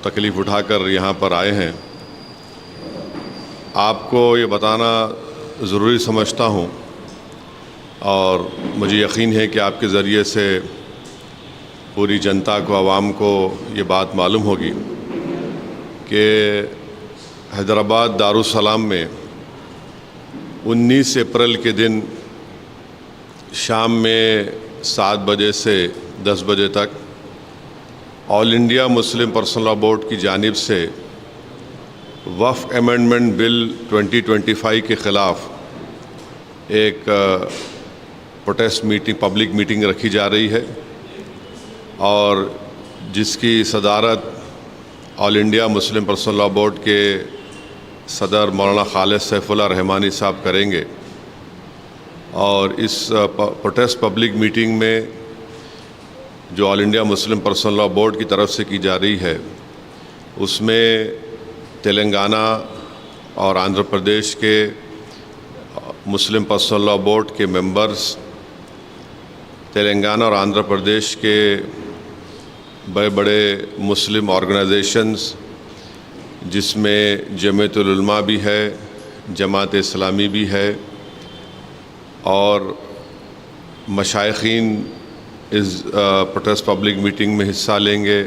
तकलीफ़ उठाकर यहाँ पर आए हैं। आपको ये बताना ज़रूरी समझता हूँ और मुझे यकीन है कि आपके ज़रिए से पूरी जनता को, आवाम को ये बात मालूम होगी कि हैदराबाद दारुस्सलाम में 19 अप्रैल के दिन शाम में 7 बजे से 10 बजे तक all India Muslim personal law board की जानिब से वक्फ अमेंडमेंट बिल 2025 के ख़िलाफ़ एक प्रोटेस्ट मीटिंग, पब्लिक मीटिंग रखी जा रही है और जिसकी सदारत all India Muslim personal law board के सदर मौलाना खालिद सैफुल्लाह रहमानी साहब करेंगे। और इस प्रोटेस्ट पब्लिक मीटिंग में जो all India Muslim personal law board की तरफ से की जा रही है उसमें तेलंगाना और आंध्र प्रदेश के मुस्लिम पर्सनल लॉ बोर्ड के मेंबर्स, तेलंगाना और आंध्र प्रदेश के बड़े बड़े मुस्लिम ऑर्गेनाइजेशंस जिसमें जमीयतुल उलमा भी है, जमात इस्लामी भी है और मशाइखीन इस प्रोटेस्ट पब्लिक मीटिंग में हिस्सा लेंगे।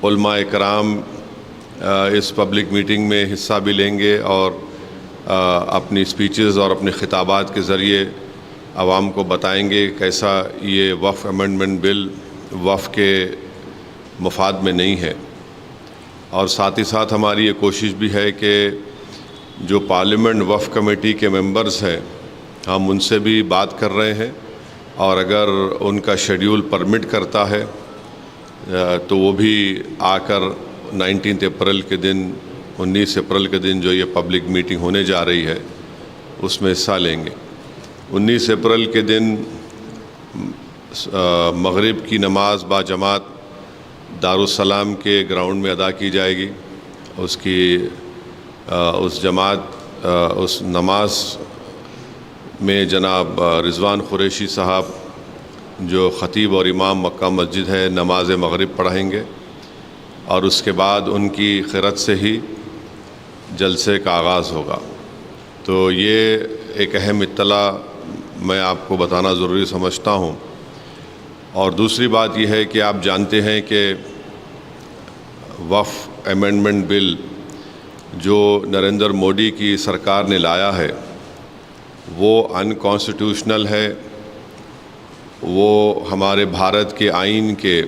उलमा इकराम इस पब्लिक मीटिंग में हिस्सा भी लेंगे और अपनी स्पीचेस और अपने खिताबात के ज़रिए आवाम को बताएंगे कैसा ये वक्फ अमेंडमेंट बिल वक्फ के मफाद में नहीं है। और साथ ही साथ हमारी ये कोशिश भी है कि जो पार्लियामेंट वक्फ कमेटी के मेंबर्स हैं हम उनसे भी बात कर रहे हैं और अगर उनका शेड्यूल परमिट करता है तो वो भी आकर 19 अप्रैल के दिन, 19 अप्रैल के दिन जो ये पब्लिक मीटिंग होने जा रही है उसमें हिस्सा लेंगे। 19 अप्रैल के दिन मगरिब की नमाज बाजमात दारुस्सलाम के ग्राउंड में अदा की जाएगी। उस नमाज में जनाब रिजवान कुरैशी साहब जो ख़तीब और इमाम मक्का मस्जिद है नमाज मगरिब पढ़ाएंगे और उसके बाद उनकी क़िरत से ही जलसे का आगाज़ होगा। तो ये एक अहम इत्तला मैं आपको बताना ज़रूरी समझता हूँ। और दूसरी बात यह है कि आप जानते हैं कि वक्फ अमेंडमेंट बिल जो नरेंद्र मोदी की सरकार ने लाया है वो अनकॉन्स्टिट्यूशनल है। वो हमारे भारत के आइन के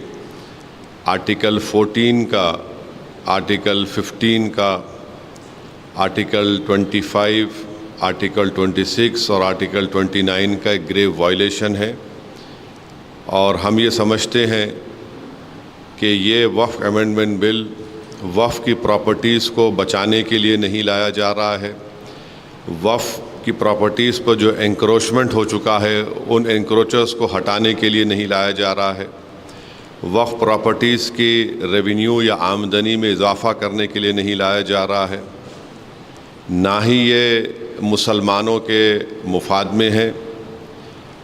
आर्टिकल 14 का, आर्टिकल 15 का, आर्टिकल 25, आर्टिकल 26 और आर्टिकल 29 का एक ग्रेव वायलेशन है। और हम ये समझते हैं कि ये वक्फ अमेंडमेंट बिल वक्फ की प्रॉपर्टीज़ को बचाने के लिए नहीं लाया जा रहा है। वक्फ की प्रॉपर्टीज़ पर जो एंक्रोचमेंट हो चुका है उन एंक्रोचर्स को हटाने के लिए नहीं लाया जा रहा है। वक्फ प्रॉपर्टीज़ की रेवेन्यू या आमदनी में इजाफ़ा करने के लिए नहीं लाया जा रहा है। ना ही ये मुसलमानों के मुफाद में है,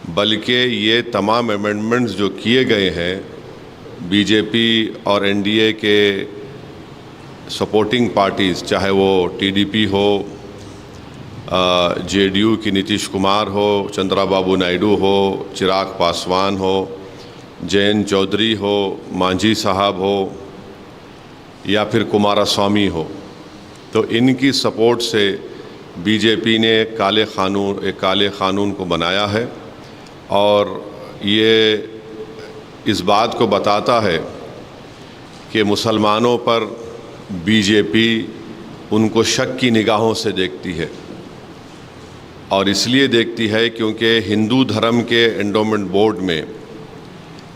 बल्कि ये तमाम अमेंडमेंट्स जो किए गए हैं बीजेपी और एनडीए के सपोर्टिंग पार्टीज़, चाहे वो टीडीपी हो, जेडीयू की नीतीश कुमार हो, चंद्राबाबू नायडू हो, चिराग पासवान हो, जयंत चौधरी हो, मांझी साहब हो या फिर कुमारस्वामी हो, तो इनकी सपोर्ट से बीजेपी ने एक काले क़ानून को बनाया है। और ये इस बात को बताता है कि मुसलमानों पर बीजेपी उनको शक की निगाहों से देखती है। और इसलिए देखती है क्योंकि हिंदू धर्म के एंडोमेंट बोर्ड में,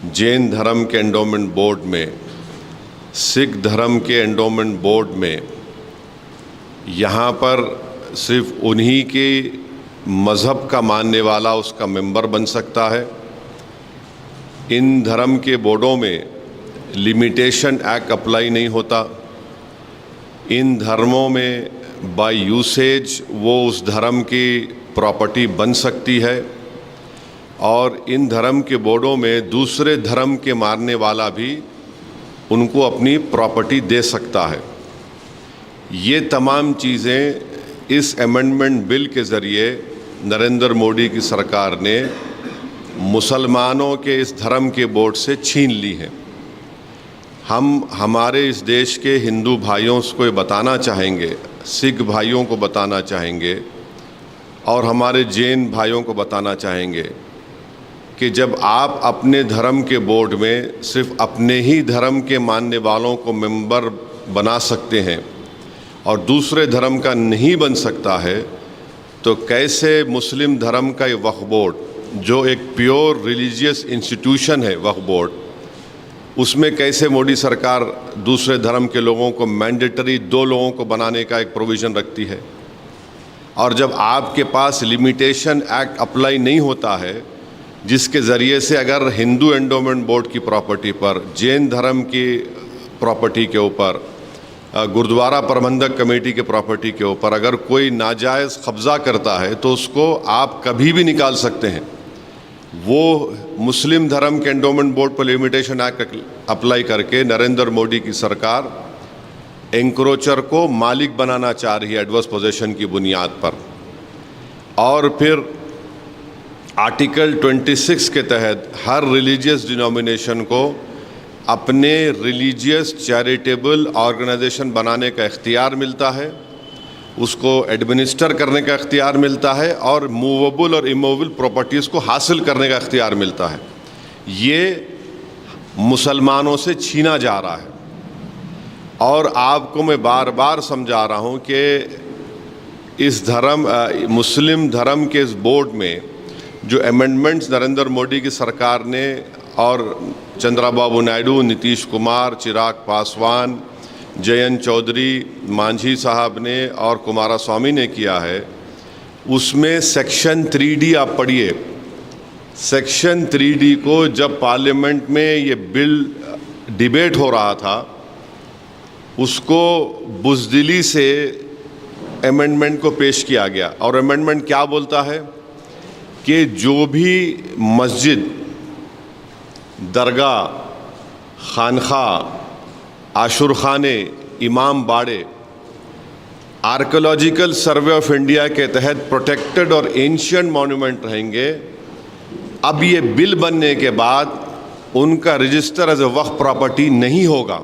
जैन धर्म के एंडोमेंट बोर्ड में, सिख धर्म के एंडोमेंट बोर्ड में यहाँ पर सिर्फ उन्हीं के मज़हब का मानने वाला उसका मेंबर बन सकता है। इन धर्म के बोर्डों में लिमिटेशन एक्ट अप्लाई नहीं होता। इन धर्मों में बाय यूसेज वो उस धर्म की प्रॉपर्टी बन सकती है और इन धर्म के बोर्डों में दूसरे धर्म के मानने वाला भी उनको अपनी प्रॉपर्टी दे सकता है। ये तमाम चीज़ें इस अमेंडमेंट बिल के ज़रिए नरेंद्र मोदी की सरकार ने मुसलमानों के इस धर्म के बोझ से छीन ली हैं। हम हमारे इस देश के हिंदू भाइयों को ये बताना चाहेंगे, सिख भाइयों को बताना चाहेंगे और हमारे जैन भाइयों को बताना चाहेंगे कि जब आप अपने धर्म के बोर्ड में सिर्फ अपने ही धर्म के मानने वालों को मेंबर बना सकते हैं और दूसरे धर्म का नहीं बन सकता है, तो कैसे मुस्लिम धर्म का ये वक्फ बोर्ड, जो एक प्योर रिलीजियस इंस्टीट्यूशन है वक्फ बोर्ड, उसमें कैसे मोदी सरकार दूसरे धर्म के लोगों को मैंडेटरी 2 लोगों को बनाने का एक प्रोविज़न रखती है। और जब आपके पास लिमिटेशन एक्ट अप्लाई नहीं होता है, जिसके ज़रिए से अगर हिंदू एंडोमेंट बोर्ड की प्रॉपर्टी पर, जैन धर्म की प्रॉपर्टी के ऊपर, गुरुद्वारा प्रबंधक कमेटी के प्रॉपर्टी के ऊपर अगर कोई नाजायज़ कब्ज़ा करता है तो उसको आप कभी भी निकाल सकते हैं। वो मुस्लिम धर्म के एंडोमेंट बोर्ड पर लिमिटेशन एक्ट अप्लाई करके नरेंद्र मोदी की सरकार एंक्रोचर को मालिक बनाना चाह रही है एडवर्स पोजेशन की बुनियाद पर। और फिर आर्टिकल 26 के तहत हर रिलीजियस डिनोमिनेशन को अपने रिलीजियस चैरिटेबल ऑर्गेनाइजेशन बनाने का इख्तियार मिलता है, उसको एडमिनिस्टर करने का इख्तियार मिलता है और मूवेबल और इमूवेबल प्रॉपर्टीज़ को हासिल करने का इख्तियार मिलता है। ये मुसलमानों से छीना जा रहा है। और आपको मैं बार बार समझा रहा हूँ कि इस मुस्लिम धर्म के इस बोर्ड में जो अमेंडमेंट्स नरेंद्र मोदी की सरकार ने और चंद्रबाबू नायडू, नीतीश कुमार, चिराग पासवान, जयंत चौधरी, मांझी साहब ने और कुमारस्वामी ने किया है, उसमें सेक्शन 3D आप पढ़िए। सेक्शन 3D को जब पार्लियामेंट में ये बिल डिबेट हो रहा था, उसको बुज़दिली से अमेंडमेंट को पेश किया गया। और अमेंडमेंट क्या बोलता है कि जो भी मस्जिद, दरगाह, खानखा, आशुरखाने, इमाम बाड़े आर्कियोलॉजिकल सर्वे ऑफ इंडिया के तहत प्रोटेक्टेड और एंशिएंट मॉन्यूमेंट रहेंगे। अब ये बिल बनने के बाद उनका register as a waqf property नहीं होगा।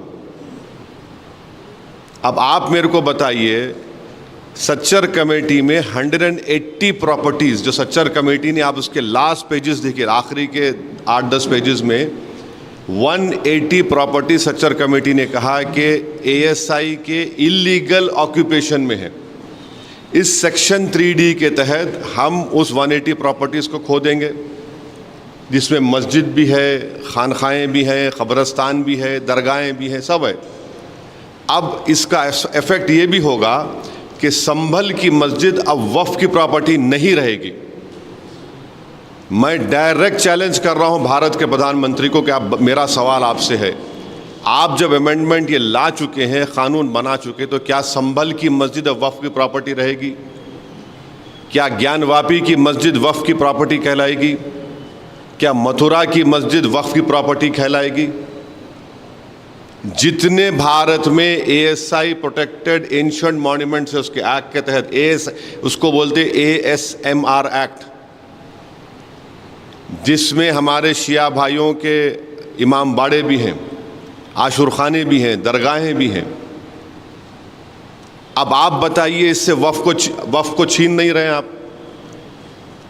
अब आप मेरे को बताइए, सच्चर कमेटी में 180 प्रॉपर्टीज़ जो सच्चर कमेटी ने, आप उसके लास्ट पेजेस देखिए, आखिरी के 8-10 पेजेस में 180 प्रॉपर्टी सच्चर कमेटी ने कहा कि ASI के इलीगल ऑक्यूपेशन में है। इस सेक्शन 3D के तहत हम उस 180 प्रॉपर्टीज़ को खो देंगे, जिसमें मस्जिद भी है, खानखाएँ भी हैं, क़ब्रस्तान भी है, दरगाहें भी हैं, सब है। अब इसका इफ़ेक्ट ये भी होगा कि संभल की मस्जिद अब वक्फ की प्रॉपर्टी नहीं रहेगी। मैं डायरेक्ट चैलेंज कर रहा हूं भारत के प्रधानमंत्री को कि आप, मेरा सवाल आपसे है, आप जब अमेंडमेंट ये ला चुके हैं, कानून बना चुके, तो क्या संभल की मस्जिद अब वक्फ की प्रॉपर्टी रहेगी? क्या ज्ञानवापी की मस्जिद वक्फ की प्रॉपर्टी कहलाएगी? क्या मथुरा की मस्जिद वक्फ की प्रॉपर्टी कहलाएगी? जितने भारत में ASI प्रोटेक्टेड एंशिएंट मॉन्यूमेंट्स है, उसके एक्ट के तहत उसको बोलते ASMR एक्ट, जिसमें हमारे शिया भाइयों के इमाम बाड़े भी हैं, आशुरखाने भी हैं, दरगाहें भी हैं। अब आप बताइए, इससे वक्फ को छीन नहीं रहे आप?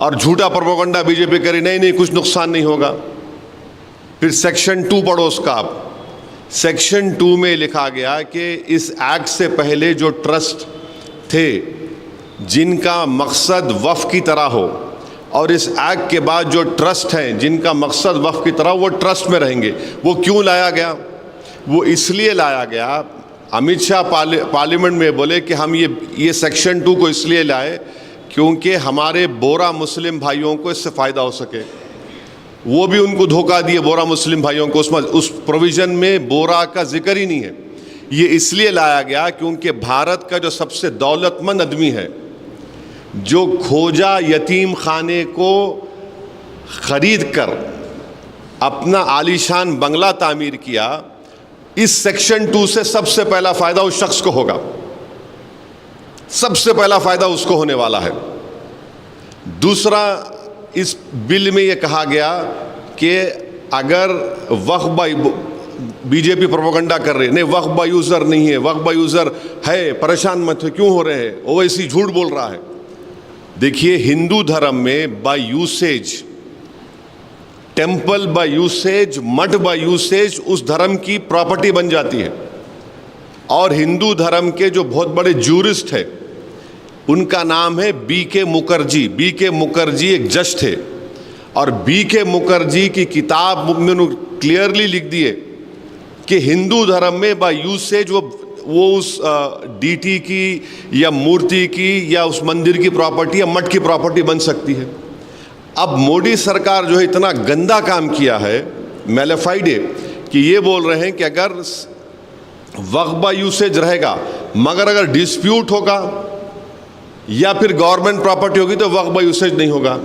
और झूठा प्रोपेगेंडा बीजेपी करी, नहीं कुछ नुकसान नहीं होगा। फिर सेक्शन 2 पढ़ो उसका आप। सेक्शन 2 में लिखा गया कि इस एक्ट से पहले जो ट्रस्ट थे जिनका मकसद वक्फ की तरह हो, और इस एक्ट के बाद जो ट्रस्ट हैं जिनका मकसद वक्फ की तरह, वो ट्रस्ट में रहेंगे। वो क्यों लाया गया? वो इसलिए लाया गया, अमित शाह पार्लियामेंट में बोले कि हम ये सेक्शन 2 को इसलिए लाए क्योंकि हमारे बोरा मुस्लिम भाइयों को इससे फ़ायदा हो सके। वो भी उनको धोखा दिए बोरा मुस्लिम भाइयों को, उस प्रोविज़न में बोरा का जिक्र ही नहीं है। ये इसलिए लाया गया क्योंकि भारत का जो सबसे दौलतमंद आदमी है, जो खोजा यतीम खाने को ख़रीद कर अपना आलीशान बंगला तामीर किया, इस सेक्शन 2 से सबसे पहला फायदा उस शख्स को होगा, सबसे पहला फायदा उसको होने वाला है। दूसरा, इस बिल में यह कहा गया कि अगर वक्फ बाय बीजेपी प्रोपेगेंडा कर रही है, नहीं वक्फ बाय यूजर नहीं है, वक्फ बाय यूजर है, परेशान मत हो, क्यों हो रहे हैं, ओवैसी झूठ बोल रहा है। देखिए, हिंदू धर्म में by usage, temple by usage, math by usage उस धर्म की प्रॉपर्टी बन जाती है। और हिंदू धर्म के जो बहुत बड़े जूरिस्ट है, उनका नाम है B.K. मुखर्जी। B.K. मुखर्जी एक जज थे, और B.K. मुखर्जी की किताब में उन्होंने क्लियरली लिख दिए कि हिंदू धर्म में बाय यूसेज वो उस डीटी की या मूर्ति की या उस मंदिर की प्रॉपर्टी या मठ की प्रॉपर्टी बन सकती है। अब मोदी सरकार जो है इतना गंदा काम किया है, मैलिफाइड है, कि ये बोल रहे हैं कि अगर वक्फ बाय यूसेज रहेगा, मगर अगर डिस्प्यूट होगा या फिर गवर्नमेंट प्रॉपर्टी होगी तो वक्फ बाय यूसेज नहीं होगा।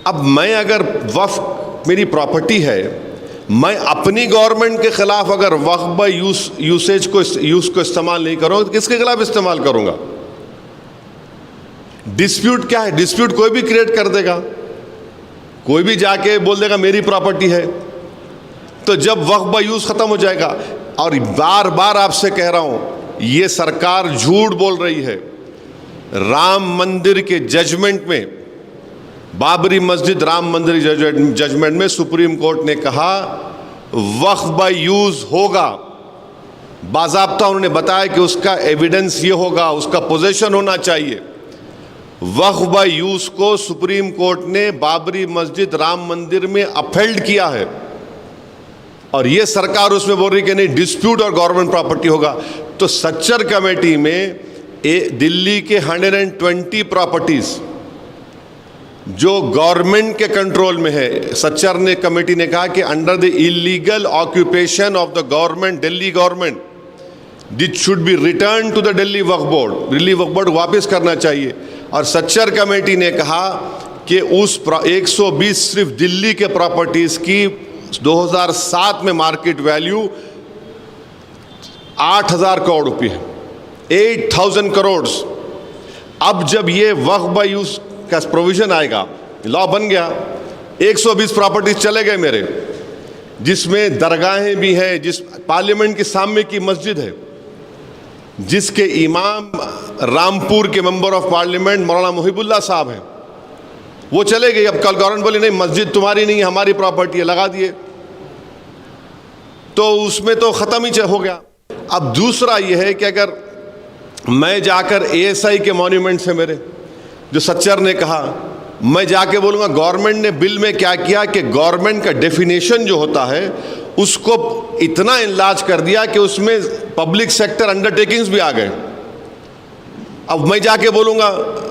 अब मैं अगर वक्फ मेरी प्रॉपर्टी है, मैं अपनी गवर्नमेंट के खिलाफ अगर वक्फ बाय यूसेज को इस्तेमाल नहीं करूँगा तो किसके खिलाफ इस्तेमाल करूँगा? डिस्प्यूट क्या है? डिस्प्यूट कोई भी क्रिएट कर देगा, कोई भी जाके बोल देगा मेरी प्रॉपर्टी है, तो जब वक्फ बाय यूज खत्म हो जाएगा। और बार बार आपसे कह रहा हूं, ये सरकार झूठ बोल रही है। राम मंदिर के जजमेंट में, बाबरी मस्जिद राम मंदिर जजमेंट में सुप्रीम कोर्ट ने कहा वक्फ बाय यूज होगा, बाज़ाब्ता उन्होंने बताया कि उसका एविडेंस ये होगा, उसका पोजेशन होना चाहिए। वक्फ बाय यूज को सुप्रीम कोर्ट ने बाबरी मस्जिद राम मंदिर में अपहेल्ड किया है, और ये सरकार उसमें बोल रही कि नहीं डिस्प्यूट और गवर्नमेंट प्रॉपर्टी होगा। तो सच्चर कमेटी में दिल्ली के 120 प्रॉपर्टीज जो गवर्नमेंट के कंट्रोल में है, सच्चर ने कमेटी ने कहा कि under the illegal occupation of the government, Delhi government, this should be return to the Delhi Waqf Board, Delhi Waqf Board वापस करना चाहिए। और सच्चर कमेटी ने कहा कि उस 120 सिर्फ दिल्ली के प्रॉपर्टीज की 2007 में मार्केट वैल्यू 8,000 करोड़ रुपये है, 8,000 करोड़। अब जब ये वक्फ बाय यूज का प्रोविजन आएगा, लॉ बन गया, 120 प्रॉपर्टीज चले गए मेरे, जिसमें दरगाहें भी हैं, जिस पार्लियामेंट के सामने की मस्जिद है, जिसके इमाम रामपुर के मेंबर ऑफ पार्लियामेंट मौलाना मुहिबुल्लाह साहब हैं, वो चले गए। अब कल गवर्नमेंट बोली नहीं मस्जिद तुम्हारी नहीं, हमारी प्रॉपर्टी है, लगा दिए, तो उसमें तो ख़त्म ही हो गया। अब दूसरा ये है कि अगर मैं जाकर ASI के मॉन्यूमेंट से मेरे, जो सच्चर ने कहा, मैं जाके बोलूँगा गवर्नमेंट ने बिल में क्या किया कि गवर्नमेंट का डेफिनेशन जो होता है उसको इतना इनलार्ज कर दिया कि उसमें पब्लिक सेक्टर अंडरटेकिंग्स भी आ गए। अब मैं जाके बोलूँगा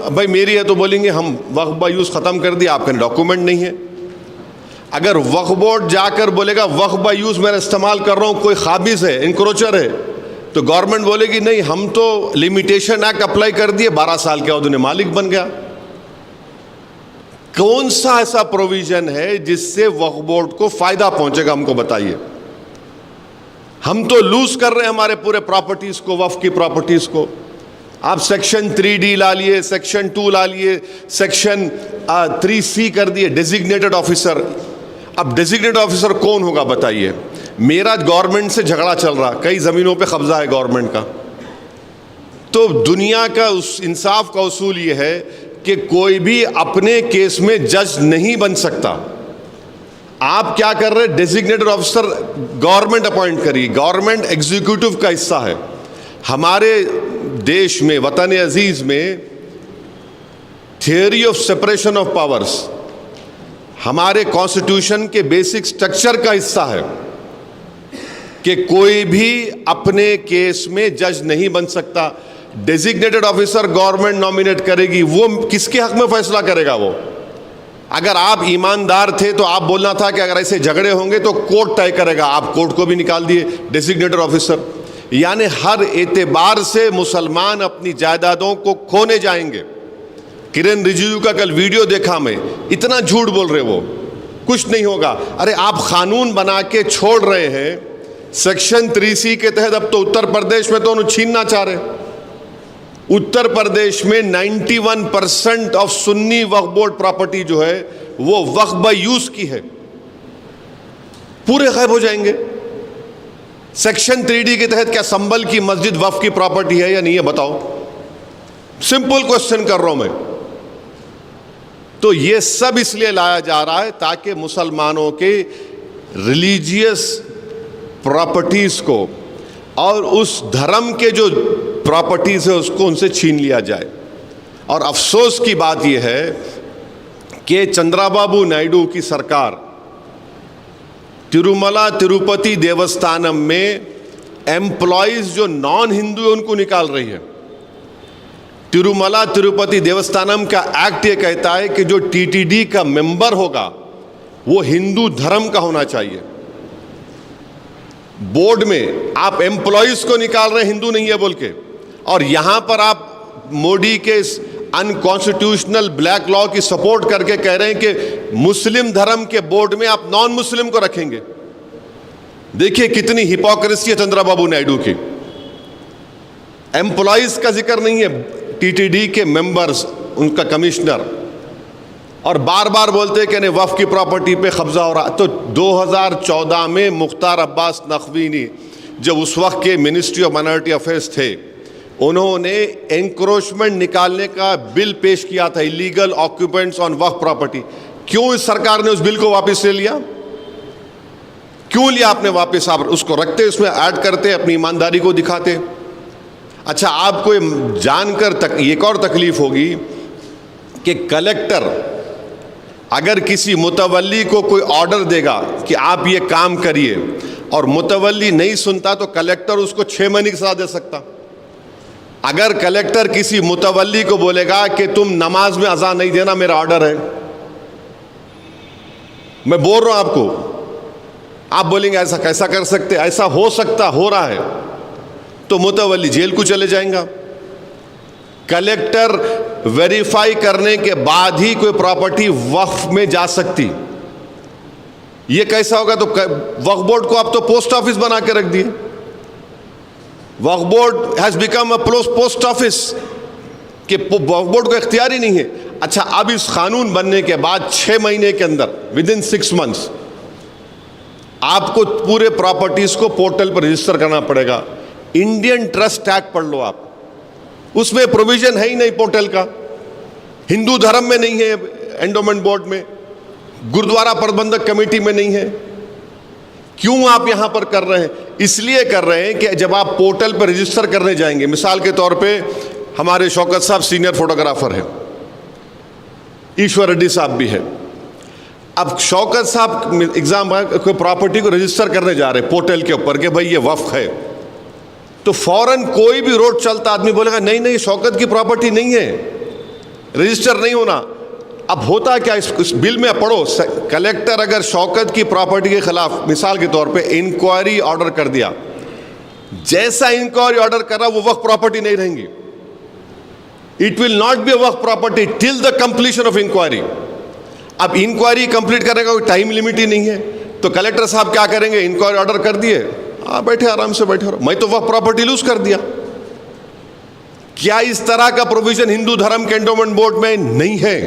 भाई मेरी है, तो बोलेंगे हम वक्फ बाय यूज ख़त्म कर दिया, आपके डॉक्यूमेंट नहीं है। अगर वक्फ बोर्ड जाकर बोलेगा वक्फ बाय यूज मैं इस्तेमाल कर रहा हूँ, कोई खाबिज है, इंक्रोचर है, तो गवर्नमेंट बोलेगी नहीं हम तो लिमिटेशन एक्ट अप्लाई कर दिए, 12 साल के बाद उन्हें मालिक बन गया। कौन सा ऐसा प्रोविजन है जिससे वक्फ बोर्ड को फायदा पहुंचेगा, हमको बताइए। हम तो लूज कर रहे हैं हमारे पूरे प्रॉपर्टीज को, वक्फ की प्रॉपर्टीज को। आप सेक्शन 3D ला लिए, सेक्शन 2 ला लिए, सेक्शन 3C कर दिए, डेजिग्नेटेड ऑफिसर। अब डेजिग्नेटेड ऑफिसर कौन होगा बताइए? मेरा गवर्नमेंट से झगड़ा चल रहा, कई ज़मीनों पे कब्जा है गवर्नमेंट का, तो दुनिया का उस इंसाफ का उसूल ये है कि कोई भी अपने केस में जज नहीं बन सकता। आप क्या कर रहे हैं? डेजिग्नेटेड ऑफिसर गवर्नमेंट अपॉइंट करिए, गवर्नमेंट एग्जीक्यूटिव का हिस्सा है। हमारे देश में, वतन अजीज में, theory of separation of powers हमारे कॉन्स्टिट्यूशन के बेसिक स्ट्रक्चर का हिस्सा है कि कोई भी अपने केस में जज नहीं बन सकता। डेजिग्नेटेड ऑफिसर गवर्नमेंट नॉमिनेट करेगी, वो किसके हक में फैसला करेगा? वो अगर आप ईमानदार थे तो आप बोलना था कि अगर ऐसे झगड़े होंगे तो कोर्ट तय करेगा, आप कोर्ट को भी निकाल दिए डेजिग्नेटेड ऑफिसर। यानी हर एतबार से मुसलमान अपनी जायदादों को खोने जाएंगे। किरण रिजिजू का कल वीडियो देखा मैं, इतना झूठ बोल रहे वो, कुछ नहीं होगा। अरे आप कानून बना के छोड़ रहे हैं, सेक्शन 3C के तहत अब तो उत्तर प्रदेश में तो उन्हें छीनना चाह रहे। उत्तर प्रदेश में 91% of Sunni Waqf board property जो है वो वक्फ बाय यूज की है, पूरे गायब हो जाएंगे। सेक्शन 3D के तहत क्या संभल की मस्जिद वक्फ की प्रॉपर्टी है या नहीं है, बताओ? सिंपल क्वेश्चन कर रहा हूं मैं। तो ये सब इसलिए लाया जा रहा है ताकि मुसलमानों के रिलीजियस प्रॉपर्टीज को और उस धर्म के जो प्रॉपर्टीज है उसको उनसे छीन लिया जाए। और अफसोस की बात यह है कि चंद्राबाबू नायडू की सरकार तिरुमला तिरुपति देवस्थानम में एम्प्लॉयज जो नॉन हिंदू है उनको निकाल रही है। तिरुमला तिरुपति देवस्थानम का एक्ट ये कहता है कि जो टीटीडी का मेंबर होगा वो हिंदू धर्म का होना चाहिए। बोर्ड में आप एम्प्लॉयज को निकाल रहे हैं हिंदू नहीं है बोल के, और यहां पर आप मोदी के अनकॉन्स्टिट्यूशनल ब्लैक लॉ की सपोर्ट करके कह रहे हैं कि मुस्लिम धर्म के बोर्ड में आप नॉन मुस्लिम को रखेंगे। देखिए कितनी हिपोक्रेसी है चंद्रबाबू नायडू की। एम्प्लॉयज का जिक्र नहीं है, टीटीडी के मेंबर्स, उनका कमिश्नर, और बार बार बोलते हैं कि नहीं वक्फ की प्रॉपर्टी पे कब्जा हो रहा। तो 2014 में मुख्तार अब्बास नकवी ने जब उस वक्त के मिनिस्ट्री ऑफ माइनॉरिटी अफेयर्स थे, उन्होंने एंक्रोचमेंट निकालने का बिल पेश किया था, illegal occupants on Waqf property. क्यों इस सरकार ने उस बिल को वापस ले लिया? क्यों लिया आपने वापस? आप उसको रखते, उसमें ऐड करते, अपनी ईमानदारी को दिखाते। अच्छा, आपको जानकर एक और तकलीफ होगी कि कलेक्टर अगर किसी मुतवल्ली को कोई ऑर्डर देगा कि आप ये काम करिए और मुतवल्ली नहीं सुनता तो कलेक्टर उसको 6 महीने की सजा दे सकता। अगर कलेक्टर किसी मुतवल्ली को बोलेगा कि तुम नमाज में अज़ान नहीं देना, मेरा ऑर्डर है, मैं बोल रहा हूं आपको, आप बोलेंगे ऐसा कैसा कर सकते, ऐसा हो सकता, हो रहा है, तो मुतवल्ली जेल को चले जाएगा। कलेक्टर वेरीफाई करने के बाद ही कोई प्रॉपर्टी वक्फ में जा सकती। ये कैसा होगा? तो वक्फ बोर्ड को आप तो पोस्ट ऑफिस बना के रख दिए। Waqf board has become a post office कि वक्फ बोर्ड को इख्तियार ही नहीं है। अच्छा, अब इस कानून बनने के बाद 6 महीने के अंदर, विद इन 6 मंथ्स, आपको पूरे प्रॉपर्टीज को पोर्टल पर रजिस्टर करना पड़ेगा। इंडियन ट्रस्ट एक्ट पढ़ लो आप, उसमें प्रोविजन है ही नहीं पोर्टल का। हिंदू धर्म में नहीं है, एंडोमेंट बोर्ड में, गुरुद्वारा प्रबंधक कमेटी में नहीं है। क्यों आप यहां पर कर रहे हैं? इसलिए कर रहे हैं कि जब आप पोर्टल पर रजिस्टर करने जाएंगे, मिसाल के तौर पे हमारे शौकत साहब सीनियर फोटोग्राफर हैं, ईश्वर रेड्डी साहब भी है। अब शौकत साहब एग्जाम कोई प्रॉपर्टी को रजिस्टर करने जा रहे हैं पोर्टल के ऊपर कि भाई ये वक्फ है, तो फौरन कोई भी रोड चलता आदमी बोलेगा नहीं नहीं शौकत की प्रॉपर्टी नहीं है, रजिस्टर नहीं होना। अब होता क्या, इस बिल में पढ़ो, कलेक्टर अगर शौकत की प्रॉपर्टी के खिलाफ मिसाल के तौर पे इंक्वायरी ऑर्डर कर दिया, जैसा इंक्वायरी ऑर्डर कर रहा वो वक्फ प्रॉपर्टी नहीं रहेंगी। It will not be a Waqf property till the completion of inquiry. अब इंक्वायरी कंप्लीट करने का कोई टाइम लिमिट ही नहीं है, तो कलेक्टर साहब क्या करेंगे? इंक्वायरी ऑर्डर कर दिए, बैठे आराम से बैठे रहो, मैं तो वक्फ प्रॉपर्टी लूज कर दिया। क्या इस तरह का प्रोविजन हिंदू धर्म के एंडोमेंट बोर्ड में नहीं है?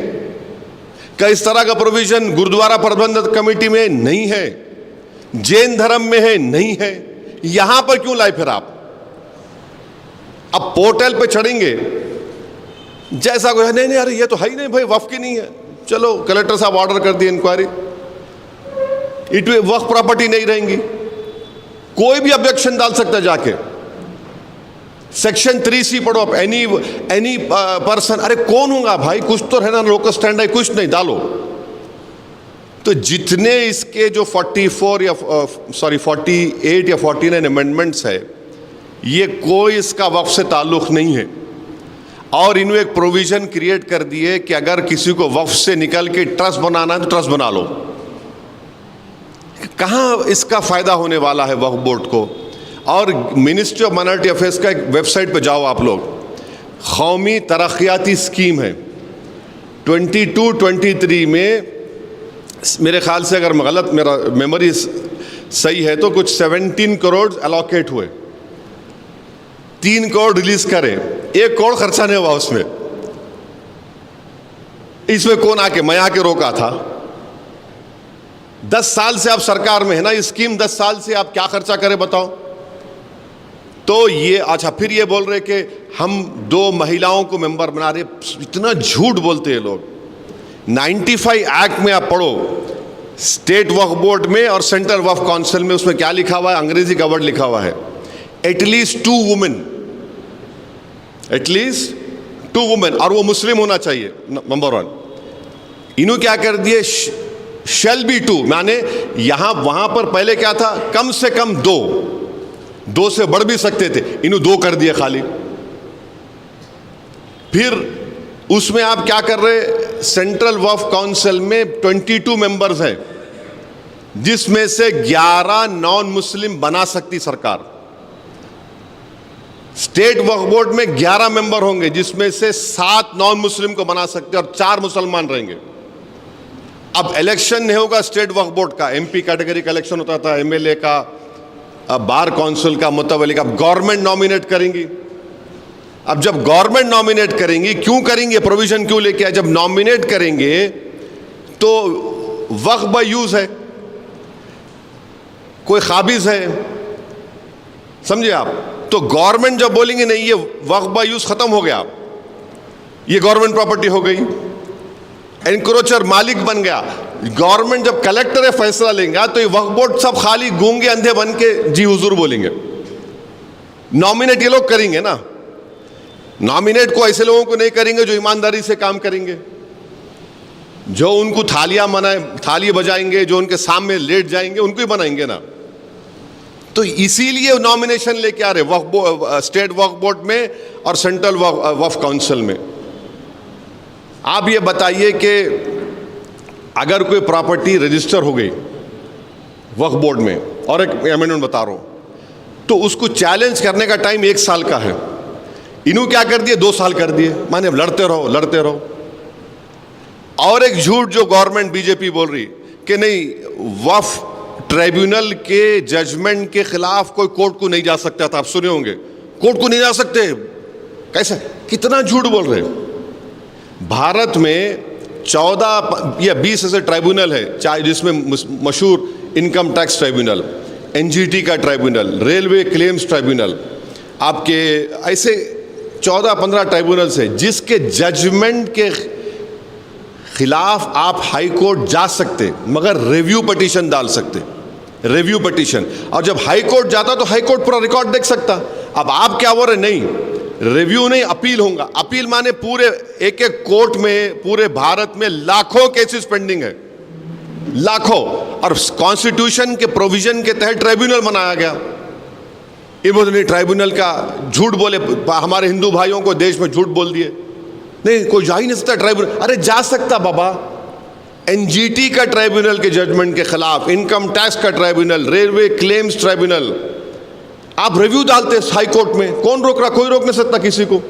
क्या इस तरह का प्रोविजन गुरुद्वारा प्रबंधक कमेटी में नहीं है? जैन धर्म में है? नहीं है। यहां पर क्यों लाए फिर आप? अब पोर्टल पे चढ़ेंगे, जैसा कोई नहीं नहीं, अरे ये तो है ही नहीं भाई, वक्फ की नहीं है, चलो कलेक्टर साहब ऑर्डर कर दिए इंक्वायरी, इट वक्फ प्रॉपर्टी नहीं रहेंगी। कोई भी ऑब्जेक्शन डाल सकता है जाके। सेक्शन 3C पढ़ो आप, एनी पर्सन, अरे कौन होगा भाई, कुछ तो रहना, लोकल स्टैंड है, कुछ नहीं डालो। तो जितने इसके जो 48 या 49 अमेंडमेंट्स है, ये कोई इसका वक्फ से ताल्लुक नहीं है। और इन्होंने एक प्रोविजन क्रिएट कर दिए कि अगर किसी को वक्फ से निकल के ट्रस्ट बनाना है तो ट्रस्ट बना लो। कहाँ इसका फायदा होने वाला है वक्फ बोर्ड को? और मिनिस्ट्री ऑफ माइनॉरिटी अफेयर्स का एक वेबसाइट पे जाओ आप लोग, कौमी तरक्याती स्कीम है 22-23 में, मेरे ख्याल से अगर गलत मेरा मेमोरी सही है तो कुछ 17 करोड़ अलॉकेट हुए, 3 करोड़ रिलीज करें, 1 करोड़ खर्चा नहीं हुआ उसमें। इसमें कौन आके, मैं आके रोका था? 10 साल से आप सरकार में है ना, स्कीम 10 साल से आप क्या खर्चा करें बताओ? तो ये अच्छा, फिर ये बोल रहे कि हम 2 महिलाओं को मेंबर बना रहे। इतना झूठ बोलते हैं लोग। 95 एक्ट में आप पढ़ो, स्टेट वक्फ बोर्ड में और सेंट्रल वक्फ काउंसिल में, उसमें क्या लिखा हुआ है? अंग्रेजी का वर्ड लिखा हुआ है, एटलीस्ट 2 वुमेन, एटलीस्ट 2 वुमेन, और वो मुस्लिम होना चाहिए, नंबर 1। इन्होंने क्या कर दिए? शैल बी 2, माने यहां वहां पर पहले क्या था? कम से कम 2 से बढ़ भी सकते थे, इन्होंने 2 कर दिए खाली। फिर उसमें आप क्या कर रहे? सेंट्रल वक्फ काउंसिल में 22 मेंबर्स हैं, जिसमें से 11 नॉन मुस्लिम बना सकती सरकार। स्टेट वक्फ बोर्ड में 11 मेंबर होंगे, जिसमें से 7 नॉन मुस्लिम को बना सकते और 4 मुसलमान रहेंगे। अब इलेक्शन नहीं होगा स्टेट वक्फ बोर्ड का, MP कैटेगरी का इलेक्शन होता था, MLA का, बार काउंसिल का, मुतवल्ली का। गवर्नमेंट नॉमिनेट करेंगी। अब जब गवर्नमेंट नॉमिनेट करेंगी, क्यों करेंगे? प्रोविजन क्यों लेके आए? जब नॉमिनेट करेंगे तो वक्फ बाय यूज है, कोई खाबिज है, समझे आप? तो गवर्नमेंट जब बोलेंगे नहीं ये वक्फ बाय यूज खत्म हो गया, ये गवर्नमेंट प्रॉपर्टी हो गई, एनक्रोचर मालिक बन गया, गवर्नमेंट जब कलेक्टर है फैसला लेंगे तो ये वक्फ बोर्ड सब खाली गूंगे अंधे बन के जी हुजूर बोलेंगे। नॉमिनेट ये लोग करेंगे ना, नॉमिनेट को ऐसे लोगों को नहीं करेंगे जो ईमानदारी से काम करेंगे, जो उनको थाली बजाएंगे, जो उनके सामने लेट जाएंगे, उनको ही बनाएंगे ना। तो इसीलिए नॉमिनेशन लेके आ रहे स्टेट वक्फ बोर्ड में और सेंट्रल वक्फ काउंसिल में। आप ये बताइए कि अगर कोई प्रॉपर्टी रजिस्टर हो गई वक्फ बोर्ड में, और एक अमेंडमेंट बता रहा हूं, तो उसको चैलेंज करने का टाइम 1 साल का है। इन्होंने क्या कर दिए? 2 साल कर दिए, माने लड़ते रहो लड़ते रहो। और एक झूठ जो गवर्नमेंट बीजेपी बोल रही कि नहीं, वक्फ ट्राइब्यूनल के जजमेंट के खिलाफ कोई कोर्ट को नहीं जा सकता था। आप सुने होंगे, कोर्ट को नहीं जा सकते, कैसे? कितना झूठ बोल रहे। भारत में 14 या 20 ऐसे ट्राइब्यूनल है, चाहे जिसमें मशहूर इनकम टैक्स ट्राइब्यूनल, NGT का ट्राइब्यूनल, रेलवे क्लेम्स ट्राइब्यूनल, आपके ऐसे 14-15 ट्राइब्यूनल्स है, जिसके जजमेंट के खिलाफ आप हाई कोर्ट जा सकते, मगर रिव्यू पिटीशन डाल सकते, रिव्यू पिटीशन। और जब हाई कोर्ट जाता तो हाई कोर्ट पूरा रिकॉर्ड देख सकता। अब आप क्या बोल रहे? नहीं, रिव्यू नहीं, अपील होगा। अपील माने पूरे एक कोर्ट में पूरे भारत में लाखों केसेस पेंडिंग है, लाखों, और कॉन्स्टिट्यूशन के प्रोविजन के तहत ट्राइब्यूनल बनाया गया। ये बोलते नहीं, ट्राइब्यूनल का झूठ बोले, हमारे हिंदू भाइयों को देश में झूठ बोल दिए, नहीं कोई जा ही नहीं सकता ट्राइब्यूनल। अरे जा सकता बाबा, NGT का ट्राइब्यूनल के जजमेंट के खिलाफ, इनकम टैक्स का ट्राइब्यूनल, रेलवे क्लेम्स ट्राइब्यूनल, आप रिव्यू डालते हाई कोर्ट में, कौन रोक रहा? कोई रोक नहीं सकता किसी को।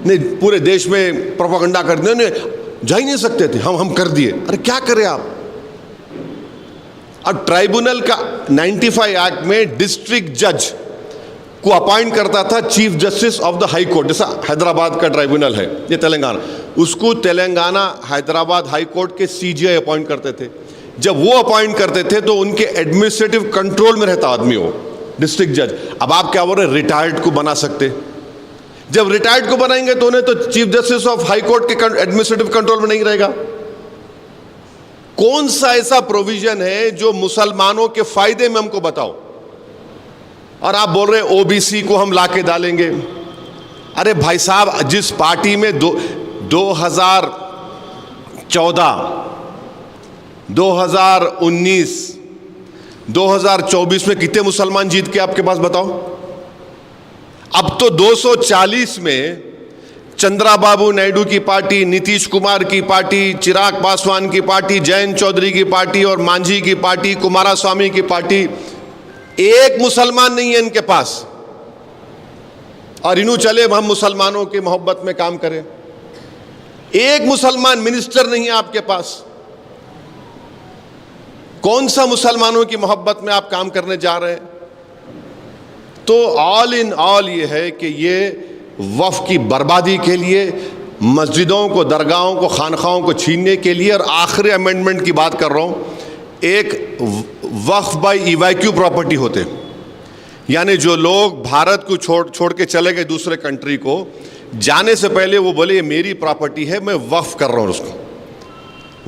नहीं, पूरे देश में प्रोपेगेंडा कर दिया, नहीं जा ही नहीं सकते थे, हम कर दिए। अरे क्या करें आप? अब ट्राइब्यूनल का 95 एक्ट में डिस्ट्रिक्ट जज को अपॉइंट करता था chief justice of the high court. जैसा हैदराबाद का ट्राइब्यूनल है, ये तेलंगाना, उसको तेलंगाना हैदराबाद हाई कोर्ट के CJI अपॉइंट करते थे। जब वो अपॉइंट करते थे तो उनके एडमिनिस्ट्रेटिव कंट्रोल में रहता आदमी हो, डिस्ट्रिक्ट जज। अब आप क्या बोल रहे? रिटायर्ड को बना सकते। जब रिटायर्ड को बनाएंगे तो उन्हें तो chief justice of high court के एडमिनिस्ट्रेटिव कंट्रोल में नहीं रहेगा। कौन सा ऐसा प्रोविजन है जो मुसलमानों के फायदे में? हमको बताओ। और आप बोल रहे OBC को हम लाके डालेंगे। अरे भाई साहब, जिस पार्टी में 2014, 2019, 2024 में कितने मुसलमान जीत के आपके पास बताओ? अब तो 240 में चंद्राबाबू नायडू की पार्टी, नीतीश कुमार की पार्टी, चिराग पासवान की पार्टी, जयंत चौधरी की पार्टी और मांझी की पार्टी, कुमारस्वामी की पार्टी, एक मुसलमान नहीं है इनके पास। और इन्हों चले हम मुसलमानों की मोहब्बत में काम करें। एक मुसलमान मिनिस्टर नहीं है आपके पास। कौन सा मुसलमानों की मोहब्बत में आप काम करने जा रहे हैं? तो ऑल इन ऑल ये है कि ये वफ़ की बर्बादी के लिए, मस्जिदों को, दरगाहों को, खानखाओं को छीनने के लिए, और आखिरी अमेंडमेंट की बात कर रहा हूँ, एक वक्फ बाय इवैक्यू प्रॉपर्टी होते, यानी जो लोग भारत को छोड़ के चले गए दूसरे कंट्री को, जाने से पहले वो बोले ये मेरी प्रॉपर्टी है, मैं वक्फ कर रहा हूँ, उसको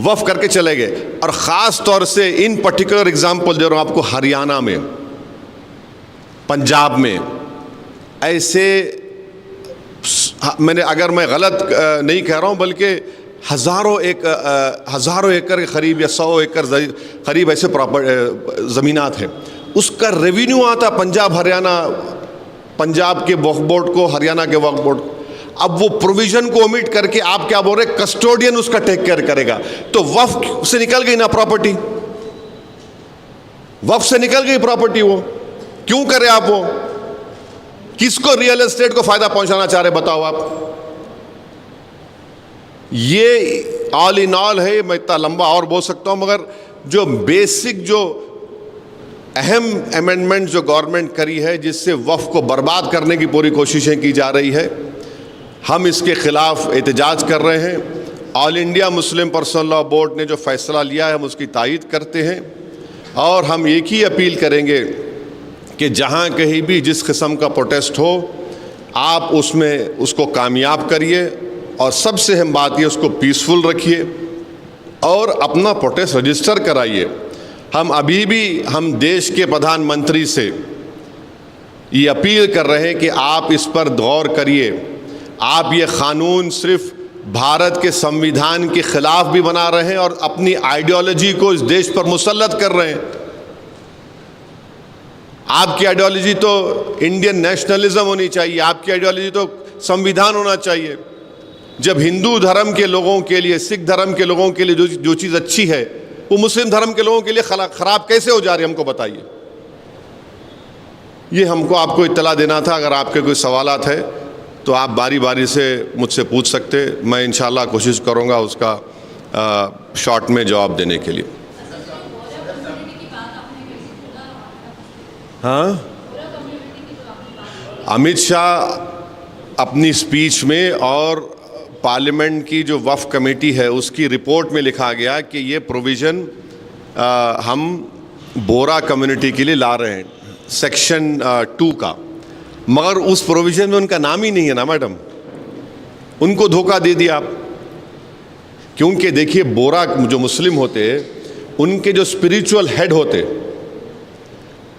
वक्फ करके चले गए। और ख़ास तौर से इन पर्टिकुलर एग्जांपल दे रहा हूँ आपको, हरियाणा में, पंजाब में ऐसे, मैंने, अगर मैं गलत नहीं कह रहा हूँ, बल्कि हज़ारों एकड़ के करीब या 100 एकड़ करीब ऐसे ज़मीनात हैं, उसका रेवेन्यू आता पंजाब हरियाणा, पंजाब के वक्फ बोर्ड को, हरियाणा के वक्फ बोर्ड को। अब वो प्रोविज़न को ओमिट करके आप क्या बोल रहे हैं, कस्टोडियन उसका टेक केयर करेगा। तो वक्फ से निकल गई ना प्रॉपर्टी, वक्फ से निकल गई प्रॉपर्टी। वो क्यों करे आप? वो किसको रियल एस्टेट को फायदा पहुंचाना चाह रहे, बताओ आप? ये ऑल इन ऑल है। मैं इतना लंबा और बोल सकता हूं, मगर जो बेसिक, जो अहम अमेंडमेंट जो गवर्नमेंट करी है, जिससे वक्फ को बर्बाद करने की पूरी कोशिशें की जा रही है, हम इसके खिलाफ एहतजाज कर रहे हैं। All India Muslim personal law board ने जो फैसला लिया है, हम उसकी तायीद करते हैं, और हम एक ही अपील करेंगे कि जहाँ कहीं भी जिस किस्म का प्रोटेस्ट हो, आप उसमें उसको कामयाब करिए, और सबसे अहम बात ये, उसको पीसफुल रखिए और अपना प्रोटेस्ट रजिस्टर कराइए। हम अभी भी हम देश के प्रधानमंत्री से ये अपील कर रहे हैं कि आप इस पर गौर करिए। आप ये क़ानून सिर्फ भारत के संविधान के ख़िलाफ़ भी बना रहे हैं और अपनी आइडियोलॉजी को इस देश पर मुसल्लत कर रहे हैं। आपकी आइडियोलॉजी तो इंडियन नेशनलिज्म होनी चाहिए, आपकी आइडियोलॉजी तो संविधान होना चाहिए। जब हिंदू धर्म के लोगों के लिए, सिख धर्म के लोगों के लिए जो चीज़ अच्छी है, वो मुस्लिम धर्म के लोगों के लिए ख़राब कैसे हो जा रही है, हमको बताइए। ये हमको आपको इत्तला देना था। अगर आपके कोई सवालात है तो आप बारी बारी से मुझसे पूछ सकते, मैं इंशाल्लाह कोशिश करूँगा उसका शॉर्ट में जवाब देने के लिए। हाँ, अमित शाह अपनी स्पीच में और पार्लियामेंट की जो वफ़ कमेटी है उसकी रिपोर्ट में लिखा गया कि ये प्रोविज़न हम बोरा कम्युनिटी के लिए ला रहे हैं, सेक्शन 2 का, मगर उस प्रोविज़न में उनका नाम ही नहीं है ना मैडम। उनको धोखा दे दिया आप, क्योंकि देखिए बोरा जो मुस्लिम होते, उनके जो स्पिरिचुअल हेड होते,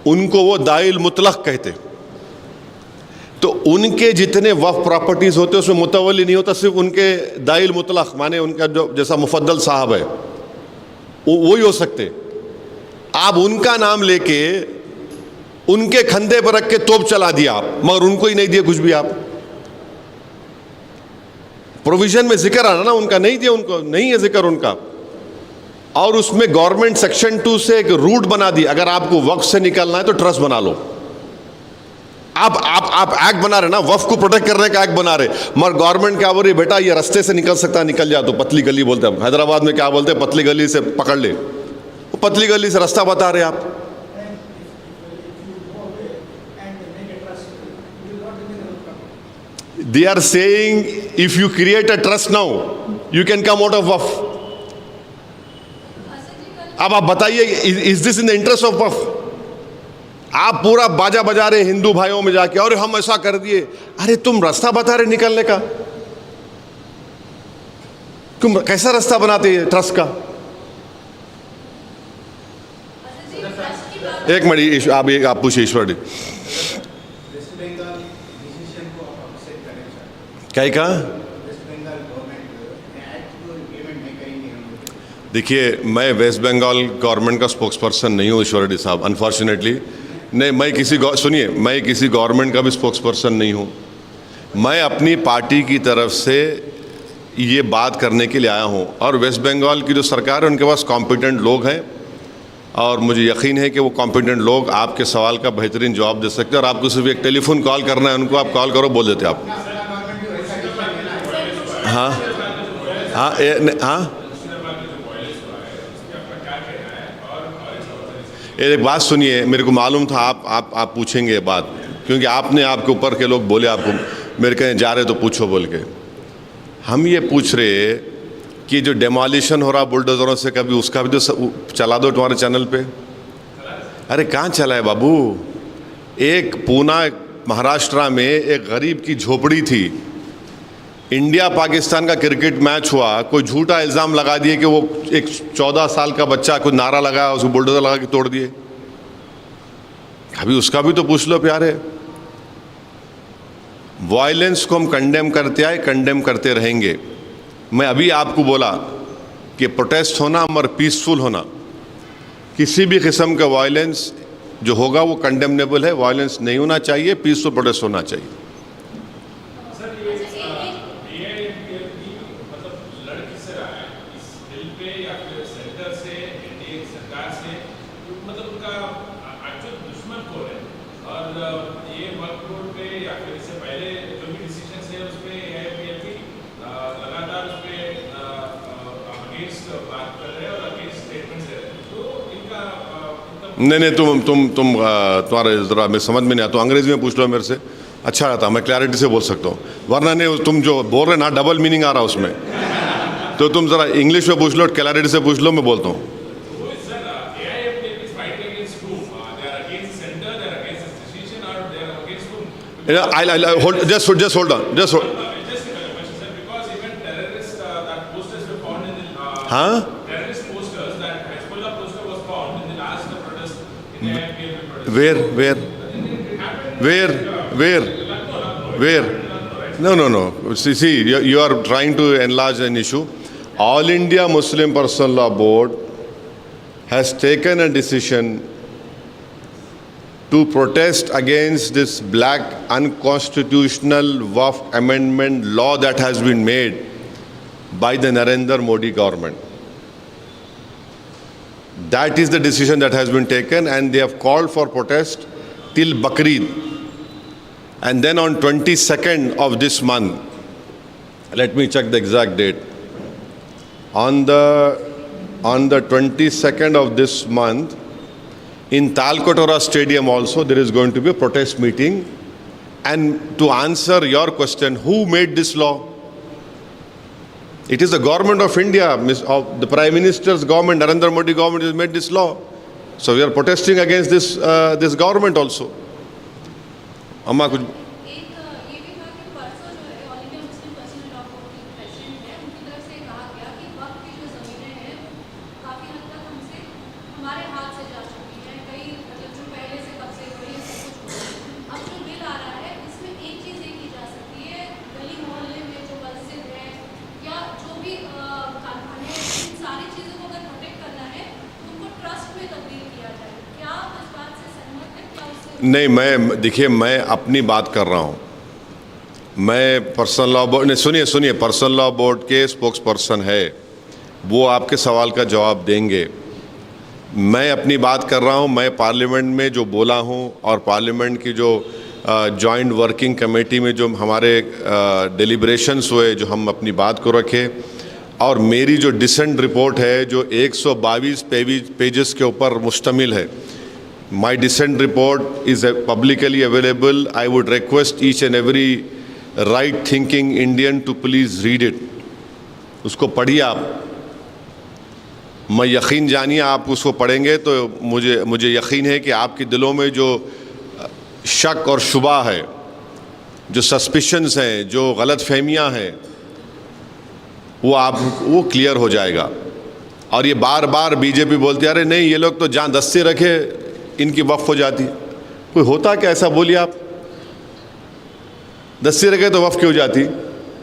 उनको वो दाइल मुतलक कहते। तो उनके जितने वफ़ प्रॉपर्टीज़ होते उसमें मुतवल्ली नहीं होता, सिर्फ उनके दाइल मुतलक, माने उनका जो जैसा मुफद्दल साहब है वो ही हो सकते। आप उनका नाम लेके उनके कंधे पर रख के तोप चला दिया आप, मगर उनको ही नहीं दिया कुछ भी। आप प्रोविजन में जिक्र आना ना, उनका नहीं दिया, उनको नहीं है जिक्र उनका। और उसमें गवर्नमेंट सेक्शन 2 से एक रूट बना दी, अगर आपको वक्फ से निकलना है तो ट्रस्ट बना लो। आप एक्ट बना रहे ना, वक्फ को प्रोटेक्ट करने का एक्ट बना रहे, मगर गवर्नमेंट क्या बोल रही है, बेटा ये रास्ते से निकल सकता है, निकल जा। तो पतली गली बोलते हैं, हैदराबाद में क्या बोलते हैं, पतली गली से पकड़ ले। वो पतली गली से रास्ता बता रहे आप। They are saying if you create a trust now, you can come out of वक्फ। अब आप बताइए, is this in the interest of Waqf? आप पूरा बाजा बजा रहे हिंदू भाइयों में जाके, और हम ऐसा कर दिए। अरे तुम रास्ता बता रहे निकलने का, तुम कैसा रास्ता बनाते हैं ट्रस्ट का? एक मिनट, आप पूछिए ईश्वर जी, क्या कहा? देखिए, मैं वेस्ट बंगाल गवर्नमेंट का स्पोक्स पर्सन नहीं हूँ ईश्वर रेड्डी साहब, अनफॉर्चुनेटली। नहीं, मैं किसी गवर्नमेंट का भी स्पोक्स पर्सन नहीं हूँ। मैं अपनी पार्टी की तरफ से ये बात करने के लिए आया हूँ, और वेस्ट बंगाल की जो सरकार है उनके पास कॉम्पिटेंट लोग हैं, और मुझे यकीन है कि वो कॉम्पिटेंट लोग आपके सवाल का बेहतरीन जवाब दे सकते हैं। और आपको सिर्फ एक टेलीफोन कॉल करना है उनको, आप कॉल करो, बोल देते आप। हाँ हाँ हाँ, एक बात सुनिए, मेरे को मालूम था आप पूछेंगे बात, क्योंकि आपने आपके ऊपर के लोग बोले आपको, मेरे कहीं जा रहे तो पूछो बोल के। हम ये पूछ रहे कि जो डेमोलिशन हो रहा बुलडोजरों से, कभी उसका भी तो चला दो तुम्हारे चैनल पे। अरे कहाँ चला है बाबू? एक पूना महाराष्ट्र में एक गरीब की झोपड़ी थी, इंडिया पाकिस्तान का क्रिकेट मैच हुआ, कोई झूठा इल्ज़ाम लगा दिए कि वो एक 14 साल का बच्चा कुछ नारा लगाया, उसको बुलडोजर लगा के तोड़ दिए। अभी उसका भी तो पूछ लो प्यारे। वायलेंस को हम कंडेम करते आए, कंडेम करते रहेंगे। मैं अभी आपको बोला कि प्रोटेस्ट होना मगर पीसफुल होना, किसी भी किस्म का वायलेंस जो होगा वो कंडेमनेबल है। वायलेंस नहीं होना चाहिए, पीसफुल प्रोटेस्ट होना चाहिए। नहीं, तुम्हारे ज़रा मैं समझ में नहीं आता, अंग्रेज़ी में पूछ लो मेरे से, अच्छा रहता, मैं क्लैरिटी से बोल सकता हूँ। वरना नहीं, तुम जो बोल रहे ना डबल मीनिंग आ रहा उसमें, तो तुम ज़रा इंग्लिश में पूछ लो, क्लैरिटी से पूछ लो, मैं बोलता हूँ। Just hold on. हाँ? Where? No. See, you are trying to enlarge an issue. All India Muslim Personal Law Board has taken a decision to protest against this black unconstitutional Waqf amendment law that has been made by the Narendra Modi government. That is the decision that has been taken, and they have called for protest till Bakrid. And then on 22nd of this month, let me check the exact date. On the 22nd of this month, in Talkotora Stadium also there is going to be a protest meeting. And to answer your question, who made this law? It is the government of India, of the Prime Minister's government, Narendra Modi government has made this law. So we are protesting against this government also. अम्मा कुछ नहीं, मैं अपनी बात कर रहा हूँ। मैं पर्सनल लॉ बोर्ड, नहीं सुनिए, पर्सनल लॉ बोर्ड के स्पोक्स पर्सन है, वो आपके सवाल का जवाब देंगे। मैं अपनी बात कर रहा हूँ। मैं पार्लियामेंट में जो बोला हूँ और पार्लियामेंट की जो जॉइंट वर्किंग कमेटी में जो हमारे डिलिब्रेशंस हुए, जो हम अपनी बात को रखे, और मेरी जो डिसेंट रिपोर्ट है जो 122 पेजेस के ऊपर मुश्तमिल है। My dissent report is publicly available. I would request each and every right-thinking Indian to please read it. उसको पढ़िए आप। मैं यकीन जानिए, आप उसको पढ़ेंगे तो मुझे यकीन है कि आपके दिलों में जो शक और शुबा है, जो सस्पिशंस हैं, जो गलत फहमियाँ हैं, वो क्लियर हो जाएगा। और ये बार बार बीजेपी बोलती है अरे नहीं, ये लोग तो जहाँ दस्ते रखे इनकी वक्फ हो जाती। कोई होता क्या ऐसा? बोलिए आप। दस्ती रखे तो वक्फ क्यों जाती?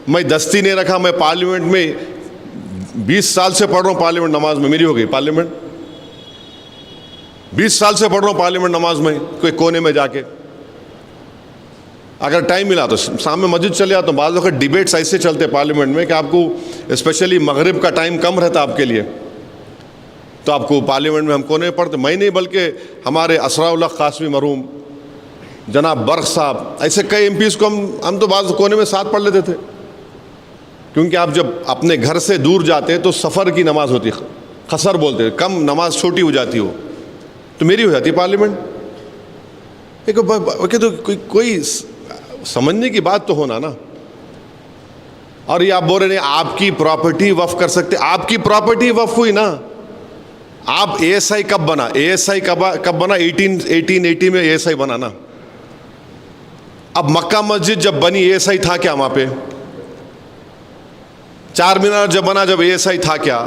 मैं दस्ती नहीं रखा, मैं पार्लियामेंट में 20 साल से पढ़ रहा हूँ। पार्लियामेंट नमाज में मेरी हो गई, पार्लियामेंट 20 साल से पढ़ रहा हूँ पार्लियामेंट नमाज में, कोई कोने में जाके। अगर टाइम मिला तो सामने मस्जिद चले जाता हूँ। बाज़ वक्त डिबेट्स ऐसे चलते पार्लियामेंट में कि आपको स्पेशली मगरिब का टाइम कम रहता आपके लिए, तो आपको पार्लियामेंट में हम कोने में पढ़ते। मैं नहीं, बल्कि हमारे असराउल्लाह कासमी मरहूम, जनाब बर्क साहब, ऐसे कई एमपीज़ को हम तो बाज़ कोने में साथ पढ़ लेते थे। क्योंकि आप जब अपने घर से दूर जाते तो सफ़र की नमाज़ होती, खसर बोलते, कम नमाज छोटी हो जाती हो, तो मेरी हो जाती है पार्लियामेंट। तो कोई समझने की बात तो होना ना। और ये आप बोल रहे नहीं आपकी प्रॉपर्टी वक्फ कर सकते, आपकी प्रॉपर्टी वक्फ हुई ना। आप एएसआई कब बना, एएसआई कब बना, 1880 में एएसआई बना ना। अब मक्का मस्जिद जब बनी एएसआई था क्या वहां पे? चार मीनार जब बना जब एएसआई था क्या?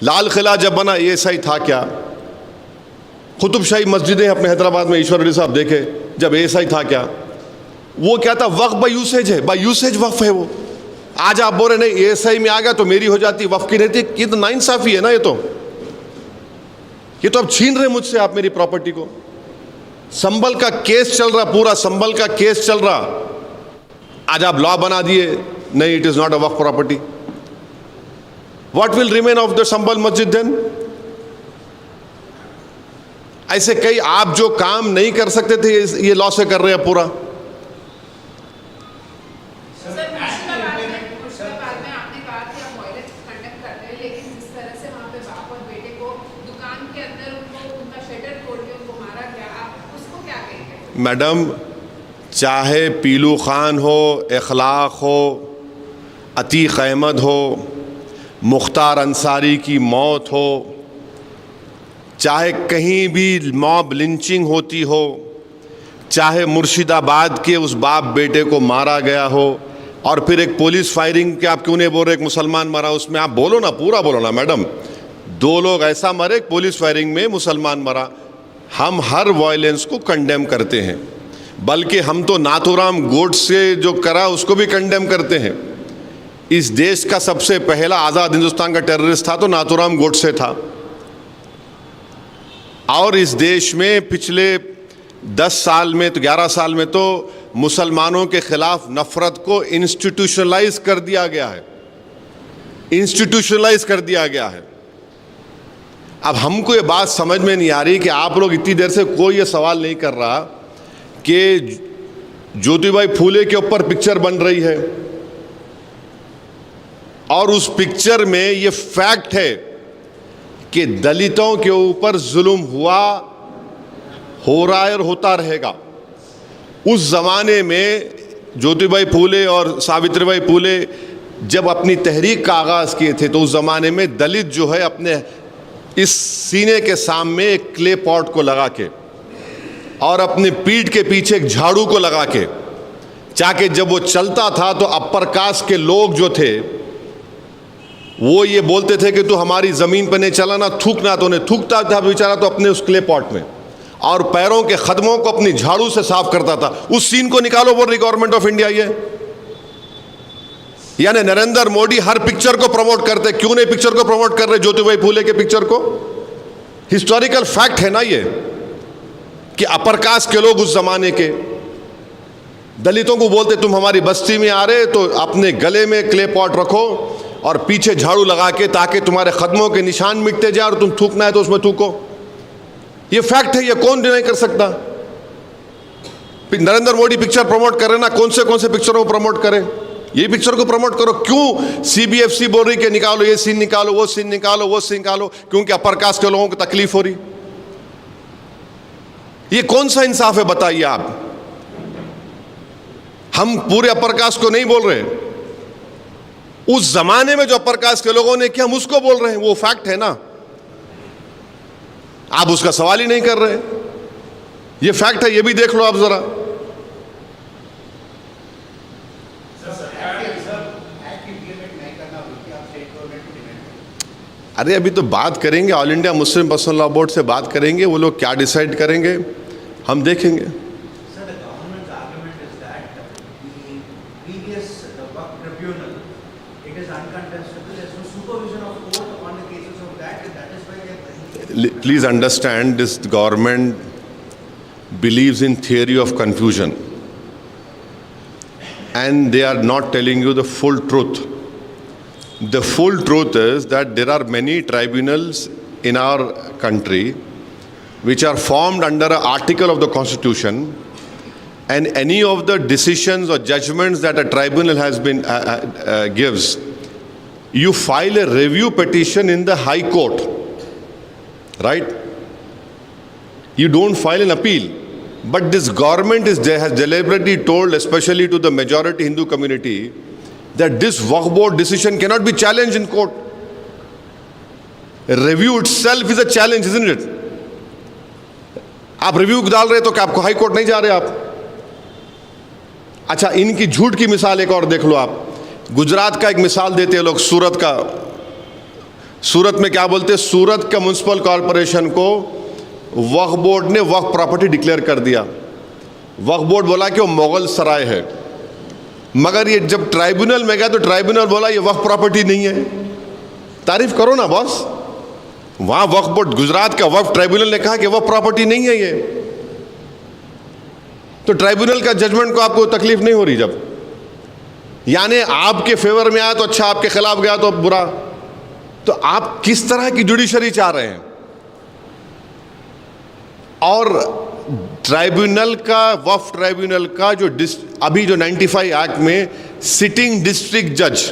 लाल किला जब बना एएसआई था क्या? कुतुबशाही मस्जिदें अपने हैदराबाद में ईश्वर रेड्डी साहब देखे जब एएसआई था क्या? वो क्या था? वक्फ बाय यूसेज है, बाय यूसेज वक्फ है वो। आज आप बोल रहे नहीं एएसआई में आ गया तो मेरी हो जाती, वक्फ की रहती। ये तो नाइंसाफी है ना। ये तो अब छीन रहे मुझसे आप मेरी प्रॉपर्टी को। संभल का केस चल रहा, पूरा संभल का केस चल रहा। आज आप लॉ बना दिए नहीं, it is not a Waqf property. What will remain of the Sambhal Masjid then? ऐसे कई आप जो काम नहीं कर सकते थे ये लॉ से कर रहे हैं पूरा। मैडम, चाहे पीलू खान हो, इखलाक हो, अतीक अहमद हो, मुख्तार अंसारी की मौत हो, चाहे कहीं भी मॉब लिंचिंग होती हो, चाहे मुर्शिदाबाद के उस बाप बेटे को मारा गया हो, और फिर एक पुलिस फायरिंग के आप क्यों नहीं बोल रहे एक मुसलमान मरा, उसमें आप बोलो ना, पूरा बोलो ना मैडम। दो लोग ऐसा मरे, पुलिस फायरिंग में मुसलमान मरा। हम हर वायलेंस को कंडेम करते हैं, बल्कि हम तो नाथूराम गोडसे जो करा उसको भी कंडेम करते हैं। इस देश का सबसे पहला आज़ाद हिंदुस्तान का टेररिस्ट था तो नाथूराम गोडसे था। और इस देश में पिछले 10 साल में तो 11 साल में तो मुसलमानों के खिलाफ नफरत को इंस्टीट्यूशनलाइज कर दिया गया है, इंस्टीट्यूशनलाइज कर दिया गया है। अब हमको ये बात समझ में नहीं आ रही कि आप लोग इतनी देर से कोई ये सवाल नहीं कर रहा कि ज्योतिबाई फूले के ऊपर पिक्चर बन रही है और उस पिक्चर में ये फैक्ट है कि दलितों के ऊपर जुल्म हुआ, हो रहा है और होता रहेगा। उस जमाने में ज्योतिबाई फूले और सावित्रीबाई फूले जब अपनी तहरीक का आगाज़ किए थे तो उस ज़माने में दलित जो है अपने इस सीने के सामने एक क्ले पॉट को लगा के और अपने पीठ के पीछे एक झाड़ू को लगा के, चाहे जब वो चलता था तो अपर कास्ट के लोग जो थे वो ये बोलते थे कि तू हमारी ज़मीन पर नहीं चला ना, थूकना। तो उन्हें थूकता था बेचारा तो अपने उस क्ले पॉट में, और पैरों के खदमों को अपनी झाड़ू से साफ करता था। उस सीन को निकालो, बोल रही गवर्नमेंट ऑफ इंडिया ये। यानी नरेंद्र मोदी हर पिक्चर को प्रमोट करते, क्यों नहीं पिक्चर को प्रमोट कर रहे ज्योतिबाई फूले के पिक्चर को? हिस्टोरिकल फैक्ट है ना ये कि अपर कास्ट के लोग उस जमाने के दलितों को बोलते तुम हमारी बस्ती में आ रहे तो अपने गले में क्ले पॉट रखो और पीछे झाड़ू लगा के, ताकि तुम्हारे कदमों के निशान मिटते जाए और तुम थूकना है तो उसमें थूको। ये फैक्ट है, ये कौन डिनाई कर सकता? नरेंद्र मोदी पिक्चर प्रमोट करे ना, कौन से पिक्चरों को प्रमोट करे? ये पिक्चर को प्रमोट करो। क्यों सीबीएफसी बोल रही कि निकालो ये सीन, निकालो वो सीन, निकालो वो सीन निकालो? क्योंकि अपर कास्ट के लोगों को तकलीफ हो रही। ये कौन सा इंसाफ है बताइए आप? हम पूरे अपर कास्ट को नहीं बोल रहे, उस जमाने में जो अपर कास्ट के लोगों ने किया हम उसको बोल रहे हैं, वो फैक्ट है ना। आप उसका सवाल ही नहीं कर रहे। ये फैक्ट है, ये भी देख लो आप जरा। अरे अभी तो बात करेंगे, all India Muslim personal law board से बात करेंगे, वो लोग क्या डिसाइड करेंगे हम देखेंगे। Please understand, this government believes in theory of confusion and they are not telling you the full truth. The full truth is that there are many tribunals in our country which are formed under an article of the Constitution, and any of the decisions or judgments that a tribunal has been gives, you file a review petition in the High Court, right? You don't file an appeal. But this government has deliberately told, especially to the majority Hindu community, that this Waqf board decision cannot be challenged in court. Review itself is a challenge, isn't it? आप review डाल रहे तो क्या आपको high court नहीं जा रहे आप? अच्छा, इनकी झूठ की मिसाल एक और देख लो आप। गुजरात का एक मिसाल देते हैं लोग, सूरत का। सूरत में क्या बोलते हैं? सूरत का म्युनिसिपल कॉरपोरेशन को वक्फ बोर्ड ने वक्फ प्रॉपर्टी डिक्लेयर कर दिया। वक्फ बोर्ड बोला कि वो मुगल सराय है, मगर ये जब ट्राइब्यूनल में गया तो ट्राइब्यूनल बोला ये वक्फ प्रॉपर्टी नहीं है। तारीफ करो ना बॉस। वहां वक्फ बोर्ड, गुजरात का वक्फ ट्राइब्यूनल ने कहा कि वक्फ प्रॉपर्टी नहीं है ये। तो ट्राइब्यूनल का जजमेंट को आपको तकलीफ नहीं हो रही जब, यानी आपके फेवर में आया तो अच्छा, आपके खिलाफ गया तो बुरा। तो आप किस तरह की जुडिशरी चाह रहे हैं? और ट्राइब्यूनल का, वक्फ ट्राइब्यूनल का जो अभी जो 95 एक्ट में सिटिंग डिस्ट्रिक्ट जज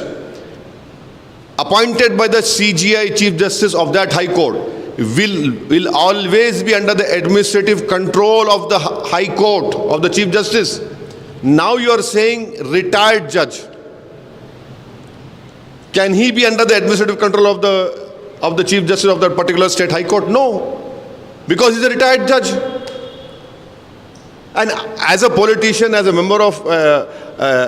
appointed by the CGI Chief Justice of that High Court will always be under the administrative control of the High Court, of the Chief Justice. Now you are saying retired judge. Can he be under the administrative control of the Chief Justice of that particular state High Court? No, because he's a retired judge. And as a politician, as a member of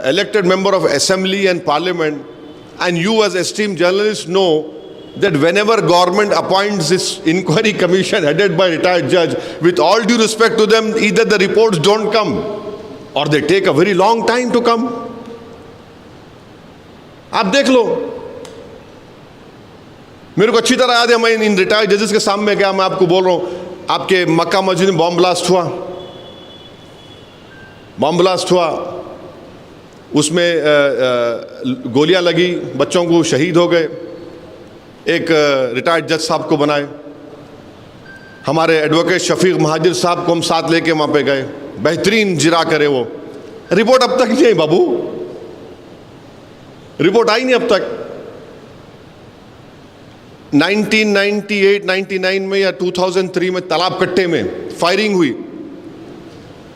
elected member of Assembly and Parliament, and you as esteemed journalists know that whenever government appoints this inquiry commission headed by retired judge, with all due respect to them, either the reports don't come or they take a very long time to come. आप देख लो, मेरे को अच्छी तरह याद है, मैं इन retired जजेस के सामने गया, मैं आपको बोल रहा हूँ, आपके मक्का मस्जिद में बॉम्ब ब्लास्ट हुआ, उसमें गोलियां लगी, बच्चों को शहीद हो गए, एक रिटायर्ड जज साहब को बनाए, हमारे एडवोकेट शफीक महाजिर साहब को हम साथ लेके वहाँ पे गए, बेहतरीन जिरा करे वो। रिपोर्ट अब तक नहीं आई बाबू, रिपोर्ट आई नहीं अब तक। 1998-99 में या 2003 में तालाब कट्टे में फायरिंग हुई,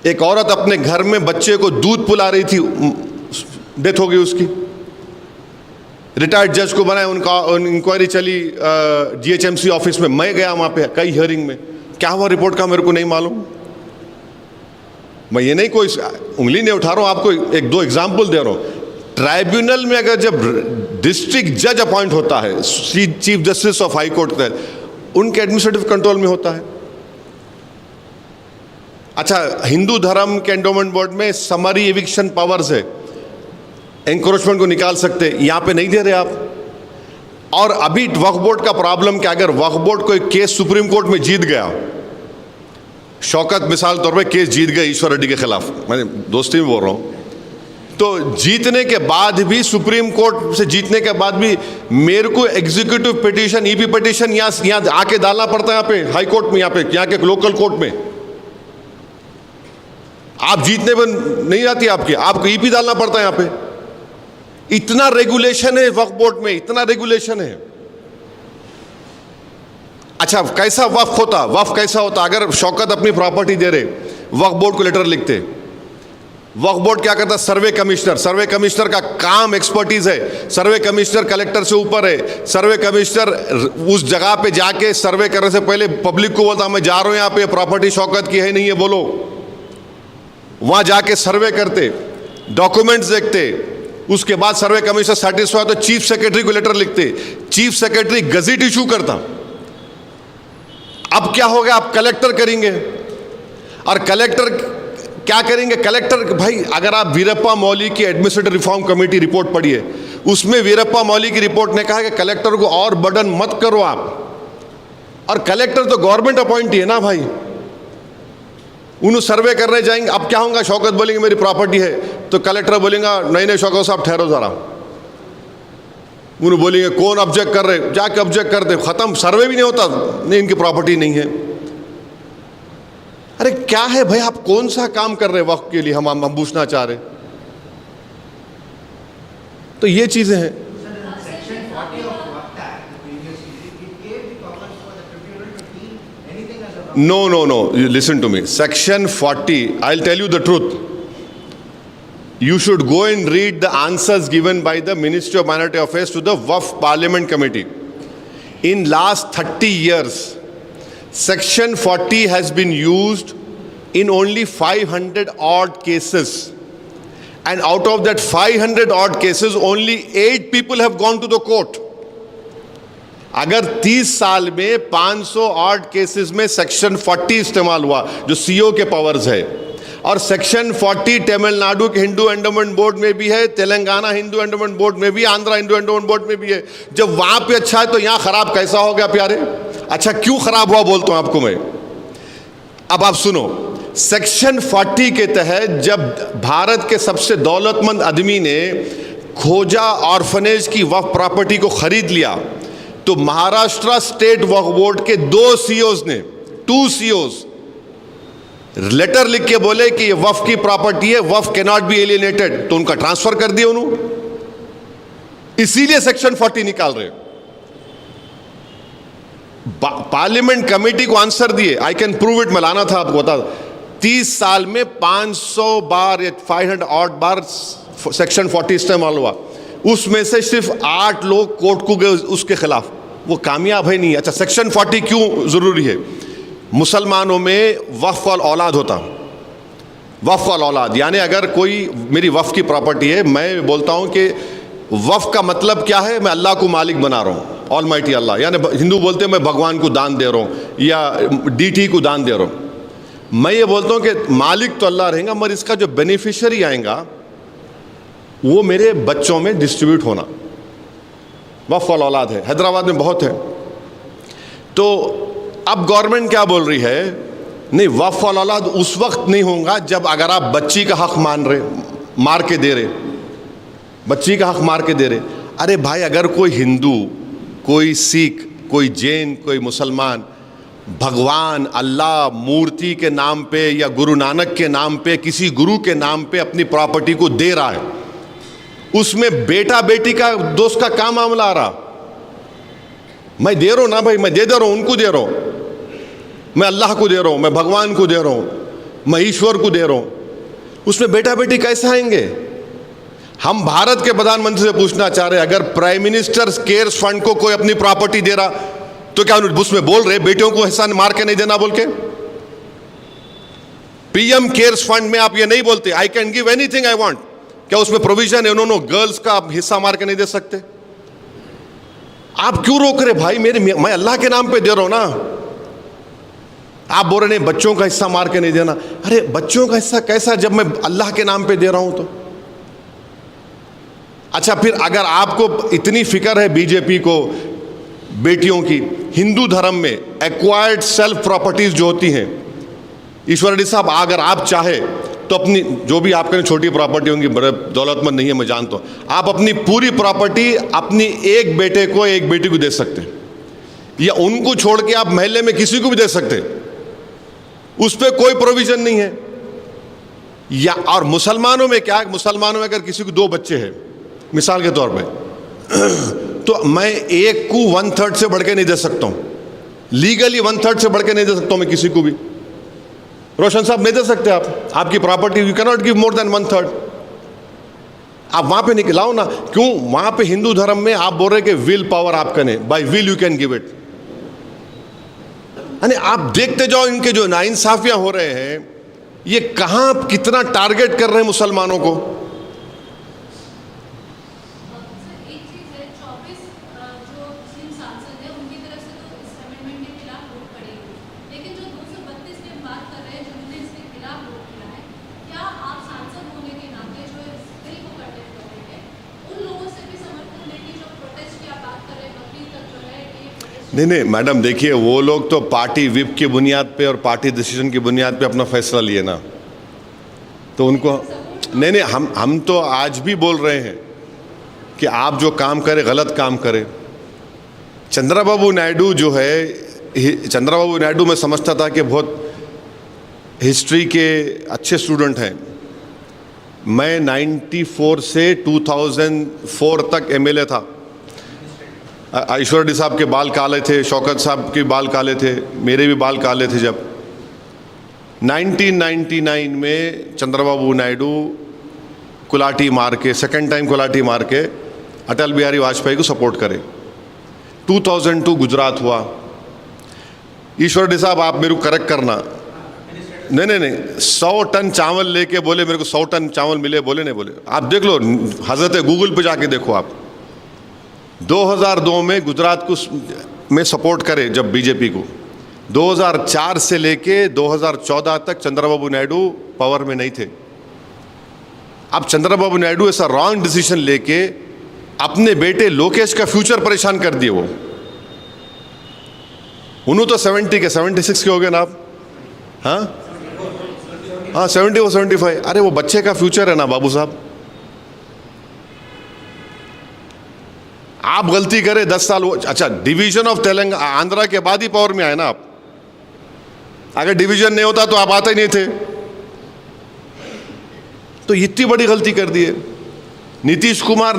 एक औरत अपने घर में बच्चे को दूध पिला रही थी, डेथ हो गई उसकी। रिटायर्ड जज को बनाया, उनका इंक्वायरी चली जीएचएमसी ऑफिस में, मैं गया वहाँ पे कई हियरिंग में, क्या हुआ रिपोर्ट का मेरे को नहीं मालूम। मैं ये नहीं कोई उंगली नहीं उठा रहा हूँ, आपको एक दो एग्जाम्पल दे रहा हूँ। ट्राइब्यूनल में अगर जब डिस्ट्रिक्ट जज अपॉइंट होता है, chief justice of high court, उनके एडमिनिस्ट्रेटिव कंट्रोल में होता है। अच्छा, हिंदू धर्म के एंडोमेंट बोर्ड में समरी एविक्शन पावर्स है, एंक्रोचमेंट को निकाल सकते, यहां पे नहीं दे रहे आप। और अभी वक्फ बोर्ड का प्रॉब्लम क्या, अगर वक्फ बोर्ड कोई केस सुप्रीम कोर्ट में जीत गया, शौकत मिसाल तौर पे केस जीत गए ईश्वर रेड्डी के खिलाफ, मैं दोस्ती में बोल रहा हूं, तो जीतने के बाद भी, सुप्रीम कोर्ट से जीतने के बाद भी मेरे को एग्जीक्यूटिव पिटीशन, ईपी पिटीशन यहाँ आके डालना पड़ता है, यहाँ पे हाई कोर्ट में, यहाँ के लोकल कोर्ट में। आप जीतने पर नहीं आती आपको ईपी डालना पड़ता है यहाँ पे। इतना रेगुलेशन है वक्फ बोर्ड में, इतना रेगुलेशन है। अच्छा, कैसा वक्फ कैसा होता? अगर शौकत अपनी प्रॉपर्टी दे रहे, वक्फ बोर्ड को लेटर लिखते, वक्फ बोर्ड क्या करता? सर्वे कमिश्नर का काम एक्सपर्टीज है, सर्वे कमिश्नर कलेक्टर से ऊपर है। सर्वे कमिश्नर उस जगह पे जाके सर्वे करने से पहले पब्लिक को बोलता मैं जा रहा हूं यहाँ पे, प्रॉपर्टी शौकत की है नहीं है बोलो। वहां जाके सर्वे करते, डॉक्यूमेंट्स देखते, उसके बाद सर्वे कमिश्नर सेटिस्फाई तो चीफ सेक्रेटरी को लेटर लिखते, चीफ सेक्रेटरी गजट इशू करता। अब क्या हो गया, आप कलेक्टर करेंगे, और कलेक्टर क्या करेंगे? कलेक्टर भाई, अगर आप वीरप्पा मौली की एडमिनिस्ट्रेटिव रिफॉर्म कमेटी रिपोर्ट पढ़िए, उसमें वीरप्पा मौली की रिपोर्ट ने कहा कि कलेक्टर को और बर्डन मत करो आप। और कलेक्टर तो गवर्नमेंट अपॉइंटी है ना भाई, उन्हें सर्वे करने जाएंगे। अब क्या होगा, शौकत बोलेंगे मेरी प्रॉपर्टी है, तो कलेक्टर बोलेगा नहीं शौकत साहब ठहरो जरा। उन्हें बोलेंगे कौन ऑब्जेक्ट कर रहे, जाके ऑब्जेक्ट करते, खत्म, सर्वे भी नहीं होता, नहीं इनकी प्रॉपर्टी नहीं है। अरे क्या है भाई, आप कौन सा काम कर रहे वक्त के लिए, हम पूछना चाह रहे। तो ये चीजें हैं। No. You listen to me. Section 40, I'll tell you the truth. You should go and read the answers given by the Ministry of Minority Affairs to the Waqf Parliament Committee. In last 30 years, Section 40 has been used in only 500 odd cases. And out of that 500 odd cases, only 8 people have gone to the court. अगर 30 साल में 500 odd cases में section 40 इस्तेमाल हुआ, जो CO के powers है, और सेक्शन 40 तमिलनाडु के हिंदू एंडोमेंट बोर्ड में भी है, तेलंगाना हिंदू एंडोमेंट बोर्ड में भी, आंध्रा हिंदू एंडोमेंट बोर्ड में भी है, जब वहां पे अच्छा है तो यहां खराब कैसा हो गया प्यारे? अच्छा क्यों खराब हुआ बोलता हूं आपको मैं। अब आप सुनो, सेक्शन 40 के तहत जब भारत के सबसे दौलतमंद आदमी ने खोजा ऑर्फनेज की वक्फ प्रॉपर्टी को खरीद लिया, तो महाराष्ट्र स्टेट वक्फ बोर्ड के 2 सीओज ने 2 सीओज लेटर लिख के बोले कि ये वक्फ की प्रॉपर्टी है, वक्फ कैन नॉट बी एलियनेटेड, तो उनका ट्रांसफर कर दिया उन्होंने। इसीलिए सेक्शन 40 निकाल रहे। पार्लियामेंट कमेटी को आंसर दिए, आई कैन प्रूव इट, मैं लाना था आपको बता। 30 साल में 500 बार या 500 ऑड बार सेक्शन 40 इस्तेमाल हुआ, उसमें से सिर्फ 8 लोग कोर्ट को गए उसके खिलाफ, वो कामयाब है नहीं। अच्छा सेक्शन 40 क्यों जरूरी है? मुसलमानों में वक्फ वाल औलाद होता, वक्फ वाल औलाद यानी अगर कोई मेरी वक्फ की प्रॉपर्टी है, मैं बोलता हूं कि वक्फ का मतलब क्या है, मैं अल्लाह को मालिक बना रहा हूं, ऑलमाइटी अल्लाह, यानी हिंदू बोलते हैं मैं भगवान को दान दे रहा हूं या डीटी को दान दे रहा हूं। मैं ये बोलता हूं कि मालिक तो अल्लाह रहेगा, मगर इसका जो बेनिफिशियरी आएगा वो मेरे बच्चों में डिस्ट्रीब्यूट होना। वक्फ वाल औलाद है, हैदराबाद में बहुत है। तो अब गवर्नमेंट क्या बोल रही है, नहीं वक्फ वाल औलाद उस वक्त नहीं होगा जब अगर आप बच्ची का हक मार के दे रहे, बच्ची का हक मार के दे रहे। अरे भाई अगर कोई हिंदू, कोई सिख, कोई जैन, कोई मुसलमान भगवान अल्लाह मूर्ति के नाम पे या गुरु नानक के नाम पे, किसी गुरु के नाम पे अपनी प्रॉपर्टी को दे रहा है, उसमें बेटा बेटी का दोस्त का क्या मामला आ रहा? मैं दे रहा हूं ना भाई, मैं दे रहा हूं, उनको दे रहा हूं, मैं अल्लाह को दे रहा हूं, मैं भगवान को दे रहा हूं, मैं ईश्वर को दे रहा हूं, उसमें बेटा बेटी कैसे आएंगे? हम भारत के प्रधानमंत्री से पूछना चाह रहे हैं, अगर प्राइम मिनिस्टर केयर्स फंड को कोई अपनी प्रॉपर्टी दे रहा तो क्या उसमें बोल रहे बेटियों को हिस्सा मार के नहीं देना बोल के? पीएम केयर्स फंड में आप ये नहीं बोलते I can give anything I want, क्या उसमें प्रोविजन है उन्होंने गर्ल्स का आप हिस्सा मार के नहीं दे सकते? आप क्यों रोक रहे भाई? मैं अल्लाह के नाम पे दे रहा हूं ना, आप बोल रहे नहीं बच्चों का हिस्सा मार के नहीं देना। अरे बच्चों का हिस्सा कैसा जब मैं अल्लाह के नाम पे दे रहा हूं तो? अच्छा फिर अगर आपको इतनी फिक्र है बीजेपी को बेटियों की, हिंदू धर्म में एक्वायर्ड सेल्फ प्रॉपर्टीज जो होती हैं, ईश्वर रेड्डी साहब अगर आप चाहे तो अपनी जो भी आपके छोटी प्रॉपर्टी होंगी, बड़े दौलतमंद नहीं है मैं जानता हूँ, आप अपनी पूरी प्रॉपर्टी अपनी एक बेटे को एक बेटी को दे सकते हैं, या उनको छोड़ के आप महल्ले में किसी को भी दे सकते हैं, उस पर कोई प्रोविजन नहीं है। या और मुसलमानों में क्या है, मुसलमानों में अगर किसी को 2 बच्चे हैं मिसाल के तौर पे, तो मैं एक को 1/3 से बढ़ के नहीं दे सकता हूं, लीगली 1/3 से बढ़ के नहीं दे सकता हूं मैं किसी को भी। रोशन साहब नहीं दे सकते आप, आपकी property you can not give more than 1/3। आप वहां पे निकलाओ ना, क्यों वहां पे हिंदू धर्म में आप बोल रहे कि विल पावर आपका नहीं, by will you can give it. यानी आप देखते जाओ इनके जो नाइंसाफियां हो रहे हैं, ये कहां कितना टारगेट कर रहे हैं मुसलमानों को। नहीं मैडम देखिए, वो लोग तो पार्टी विप की बुनियाद पे और पार्टी डिसीजन की बुनियाद पे अपना फैसला लिए ना, तो उनको नहीं हम तो आज भी बोल रहे हैं कि आप जो काम करें गलत काम करें। चंद्रबाबू नायडू जो है, चंद्रबाबू नायडू मैं समझता था कि बहुत हिस्ट्री के अच्छे स्टूडेंट हैं। मैं 94 से 2004 तक एमएलए था। ईश्वर रेड्डी साहब के बाल काले थे, शौकत साहब के बाल काले थे, मेरे भी बाल काले थे जब 1999 में चंद्रबाबू नायडू कुलाटी मार के, सेकंड टाइम कुलाटी मार के अटल बिहारी वाजपेयी को सपोर्ट करे। 2002 गुजरात हुआ। ईश्वर रेड्डी साहब आप मेरे को करेक्ट करना, नहीं 100 टन चावल लेके बोले मेरे को 100 टन चावल मिले, बोले नहीं बोले, आप देख लो, हजरत गूगल पे जाके देखो आप। 2002 में गुजरात को में सपोर्ट करे जब बीजेपी को। 2004 से लेके 2014 तक चंद्रबाबू नायडू पावर में नहीं थे। अब चंद्रबाबू नायडू ऐसा रॉन्ग डिसीजन लेके अपने बेटे लोकेश का फ्यूचर परेशान कर दिए। वो उन्होंने तो 70 के 76 के हो गए ना आप, हाँ 70 और 75। अरे वो बच्चे का फ्यूचर है ना बाबू साहब। आप गलती करें 10 साल, अच्छा डिवीजन ऑफ तेलंगाना आंध्रा के बाद ही पावर में आए ना आप। अगर डिवीजन नहीं होता तो आप आते ही नहीं थे। तो इतनी बड़ी गलती कर दी है। नीतीश कुमार,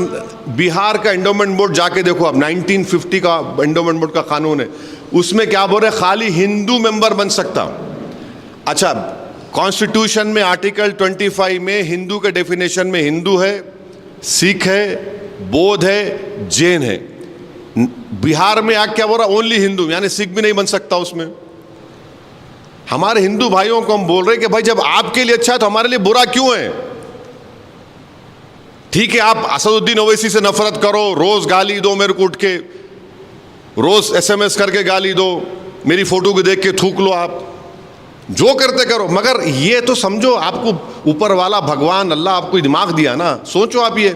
बिहार का एंडोमेंट बोर्ड जाके देखो आप, 1950 का एंडोमेंट बोर्ड का कानून है, उसमें क्या बोल रहे, खाली हिंदू मेंबर बन सकता। अच्छा, कॉन्स्टिट्यूशन में आर्टिकल 25 में हिंदू के डेफिनेशन में हिंदू है, सिख है, बौद्ध है, जैन है। बिहार में आके क्या बोल रहा, ओनली हिंदू, यानी सिख भी नहीं बन सकता उसमें। हमारे हिंदू भाइयों को हम बोल रहे कि भाई जब आपके लिए अच्छा है तो हमारे लिए बुरा क्यों है। ठीक है, आप असदुद्दीन ओवैसी से नफरत करो, रोज गाली दो मेरे को उठ के, रोज SMS करके गाली दो, मेरी फोटो को देख के थूक लो, आप जो करते करो, मगर ये तो समझो आपको ऊपर वाला भगवान अल्लाह आपको दिमाग दिया ना, सोचो आप ये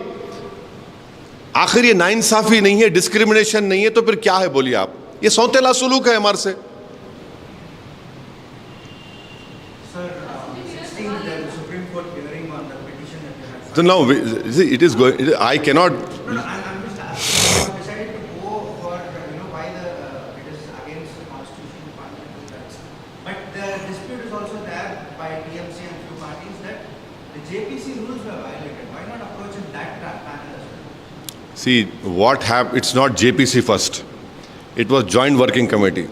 आखिर ये नाइंसाफी नहीं है, डिस्क्रिमिनेशन नहीं है, तो फिर क्या है बोलिए आप। ये सौतेला सुलूक है हमारे से। So now it is going. I cannot. No, I'm just asking. Decided to go for why it is against the constitution, fundamental rights. But the dispute is also there by TMC and few parties that the JPC rules were violated. Why not approach in that panel as well? See what happened. It's not JPC first. It was Joint Working Committee.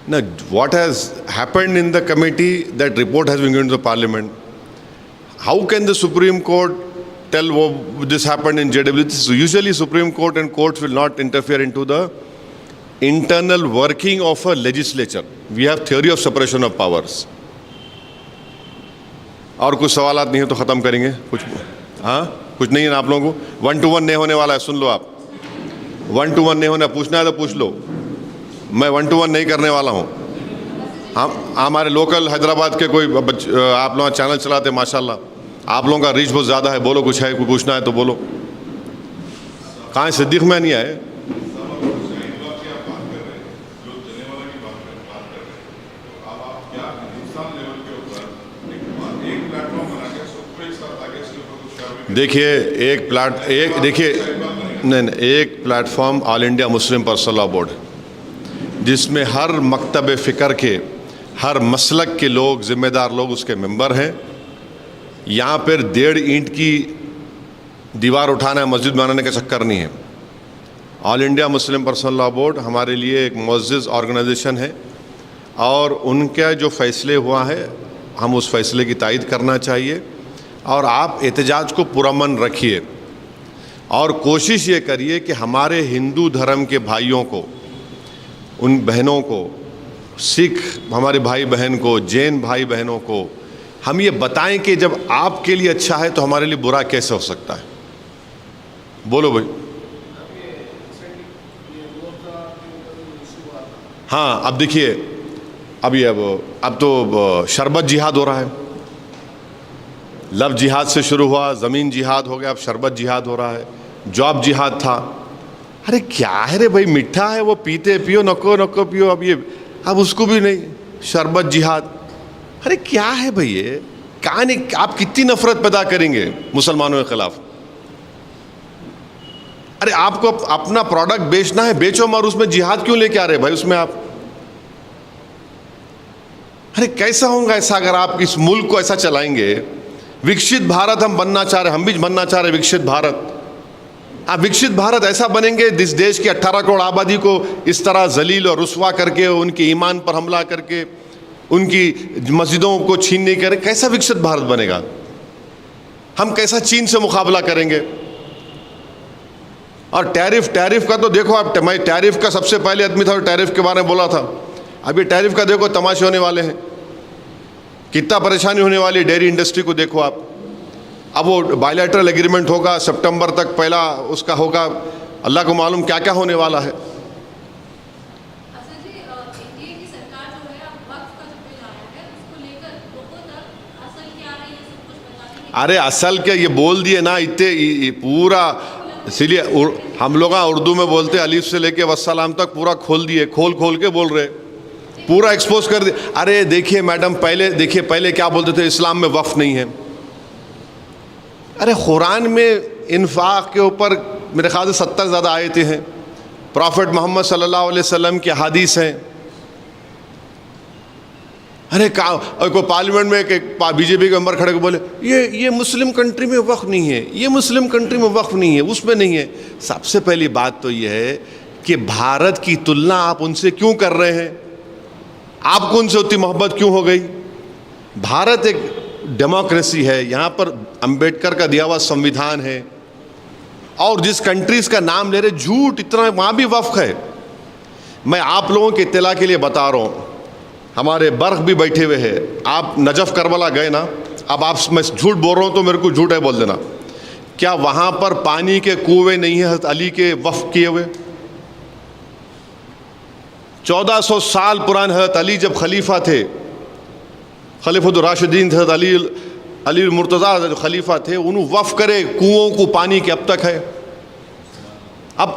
Now what has happened in the committee? That report has been given to the Parliament. How can the Supreme Court tell this happened in JWC? Usually Supreme Court and courts will not interfere into the internal working of a legislature. We have theory of separation of powers. और कुछ सवालात नहीं है तो ख़त्म करेंगे। कुछ हाँ, कुछ नहीं है ना आप लोगों को। 1 to 1 नहीं होने वाला है, सुन लो आप। 1 to 1 नहीं होना, पूछना है तो पूछ लो। मैं 1 to 1 नहीं करने वाला हूँ। हम हमारे लोकल हैदराबाद के कोई आप लोग चैनल चलाते माशाल्लाह, आप लोगों का रीच बहुत ज़्यादा है, बोलो कुछ है, कोई पूछना है तो बोलो। कहाँ सिद्दीक में नहीं आए? देखिए एक platform all India Muslim personal law board, जिसमें हर मकतब फ़िक्र के, हर मसलक के लोग, ज़िम्मेदार लोग उसके मेंबर हैं। यहाँ पर 1.5 ईंट की दीवार उठाना है, मस्जिद बनाने का चक्कर नहीं है। All India Muslim personal law board हमारे लिए एक मुअज़्ज़ज़ ऑर्गेनाइजेशन है और उनका जो फ़ैसले हुआ है हम उस फ़ैसले की तायद करना चाहिए। और आप एहतजाज को पुरअमन रखिए और कोशिश ये करिए कि हमारे हिंदू धर्म के भाइयों को, उन बहनों को, सिख हमारे भाई बहन को, जैन भाई बहनों को हम ये बताएं कि जब आपके लिए अच्छा है तो हमारे लिए बुरा कैसे हो सकता है। बोलो भाई। हाँ, अब देखिए, अब तो शरबत जिहाद हो रहा है। लव जिहाद से शुरू हुआ, ज़मीन जिहाद हो गया, अब शरबत जिहाद हो रहा है। जॉब जिहाद था। अरे क्या है रे भाई, मीठा है वो, पीते पियो, नको नको पियो। अब उसको भी नहीं, शरबत जिहाद। अरे क्या है भाई ये, कहानी, आप कितनी नफरत पैदा करेंगे मुसलमानों के खिलाफ। अरे आपको अपना प्रोडक्ट बेचना है, बेचो, मगर उसमें जिहाद क्यों लेके आ रहे भाई उसमें आप। अरे कैसा होगा ऐसा अगर आप इस मुल्क को ऐसा चलाएंगे। विकसित भारत हम बनना चाह रहे, हम भी बनना चाह रहे विकसित भारत। आप विकसित भारत ऐसा बनेंगे इस देश की 18 करोड़ आबादी को इस तरह जलील और रुस्वा करके, उनके ईमान पर हमला करके, उनकी मस्जिदों को छीनने की करें, कैसा विकसित भारत बनेगा? हम कैसा चीन से मुकाबला करेंगे? और टैरिफ का तो देखो आप, मैं टैरिफ का सबसे पहले आदमी था, टैरिफ के बारे में बोला था। अभी टैरिफ का देखो तमाशे होने वाले हैं, कितना परेशानी होने वाली है डेयरी इंडस्ट्री को देखो आप। अब वो बायलैटरल एग्रीमेंट होगा, सितंबर तक पहला उसका होगा, अल्लाह को मालूम क्या क्या होने वाला है। अरे असल क्या, ये बोल दिए ना इतने पूरा, इसीलिए हम लोग उर्दू में बोलते अलीफ से लेके वस्सलाम तक पूरा खोल दिए, खोल के बोल रहे, पूरा एक्सपोज कर दिए। अरे देखिए मैडम, पहले क्या बोलते थे, इस्लाम में वक्फ नहीं है। अरे कुरान में इन्फाक के ऊपर मेरे ख्याल से 70 ज़्यादा आयतें हैं, प्रॉफिट मोहम्मद सल्लल्लाहु अलैहि वसल्लम की हदीस हैं। अरे कोई पार्लियामेंट में एक बीजेपी के मेंबर खड़े को बोले ये मुस्लिम कंट्री में वक्फ नहीं है, ये मुस्लिम कंट्री में वक्फ नहीं है, उसमें नहीं है। सबसे पहली बात तो ये है कि भारत की तुलना आप उनसे क्यों कर रहे हैं? आपको उनसे उतनी मोहब्बत क्यों हो गई? भारत एक डेमोक्रेसी है, यहाँ पर अंबेडकर का दिया हुआ संविधान है, और जिस कंट्रीज़ का नाम ले रहे झूठ इतना, वहाँ भी वक्फ है। मैं आप लोगों के इत्तला के लिए बता रहा हूँ, हमारे बर्क भी बैठे हुए हैं, आप नजफ करबला गए ना, अब आप, मैं झूठ बोल रहा हूँ तो मेरे को झूठ है बोल देना, क्या वहाँ पर पानी के कुएं नहीं है हज़रत अली के वक्फ किए हुए? 1400 साल पुराने हज़रत अली जब खलीफा थे, खलीफतुर राशिदीन थे, अली मुर्तज़ा जो खलीफा थे, उन्होंने वक्फ करे कुओं को पानी के, अब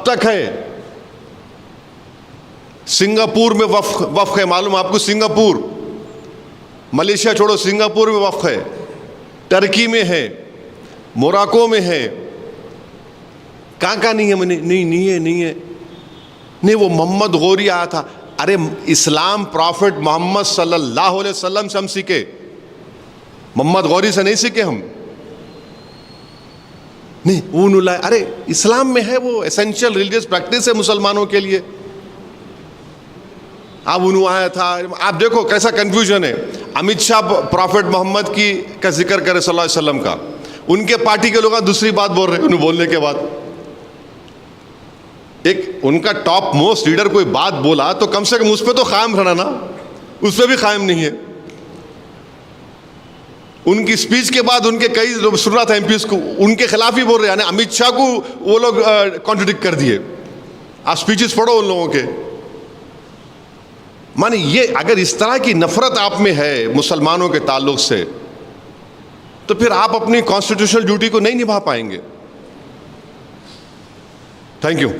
तक है। सिंगापुर में वक्फ है, मालूम आपको? सिंगापुर, मलेशिया छोड़ो, सिंगापुर में वक्फ है, टर्की में है, मोराको में है, कहाँ नहीं है? नहीं है। वो मोहम्मद गौरी आया था। अरे इस्लाम प्रॉफिट मोहम्मद सल्लल्लाहु अलैहि वसल्लम से हम सीखे, मोहम्मद गौरी से नहीं सीखे हम। नहीं वो, अरे इस्लाम में है, वो एसेंशियल रिलीजियस प्रैक्टिस है मुसलमानों के लिए। अब उन्होंने आया था, आप देखो कैसा कंफ्यूजन है। अमित शाह प्रॉफिट मोहम्मद का जिक्र करे सल्लल्लाहु अलैहि वसल्लम का, उनके पार्टी के लोग दूसरी बात बोल रहे हैं। उन्हें बोलने के बाद एक उनका टॉप मोस्ट लीडर कोई बात बोला तो कम से कम उस पर तो कायम रहना ना, उस पर भी कायम नहीं है। उनकी स्पीच के बाद उनके कई लोग सुन रहा था एमपीएस को, उनके खिलाफ ही बोल रहे हैं, अमित शाह को वो लोग कॉन्ट्रडिक्ट कर दिए। आप स्पीचेस पढ़ो उन लोगों के। माने ये अगर इस तरह की नफरत आप में है मुसलमानों के ताल्लुक से, तो फिर आप अपनी कॉन्स्टिट्यूशनल ड्यूटी को नहीं निभा पाएंगे। Thank you.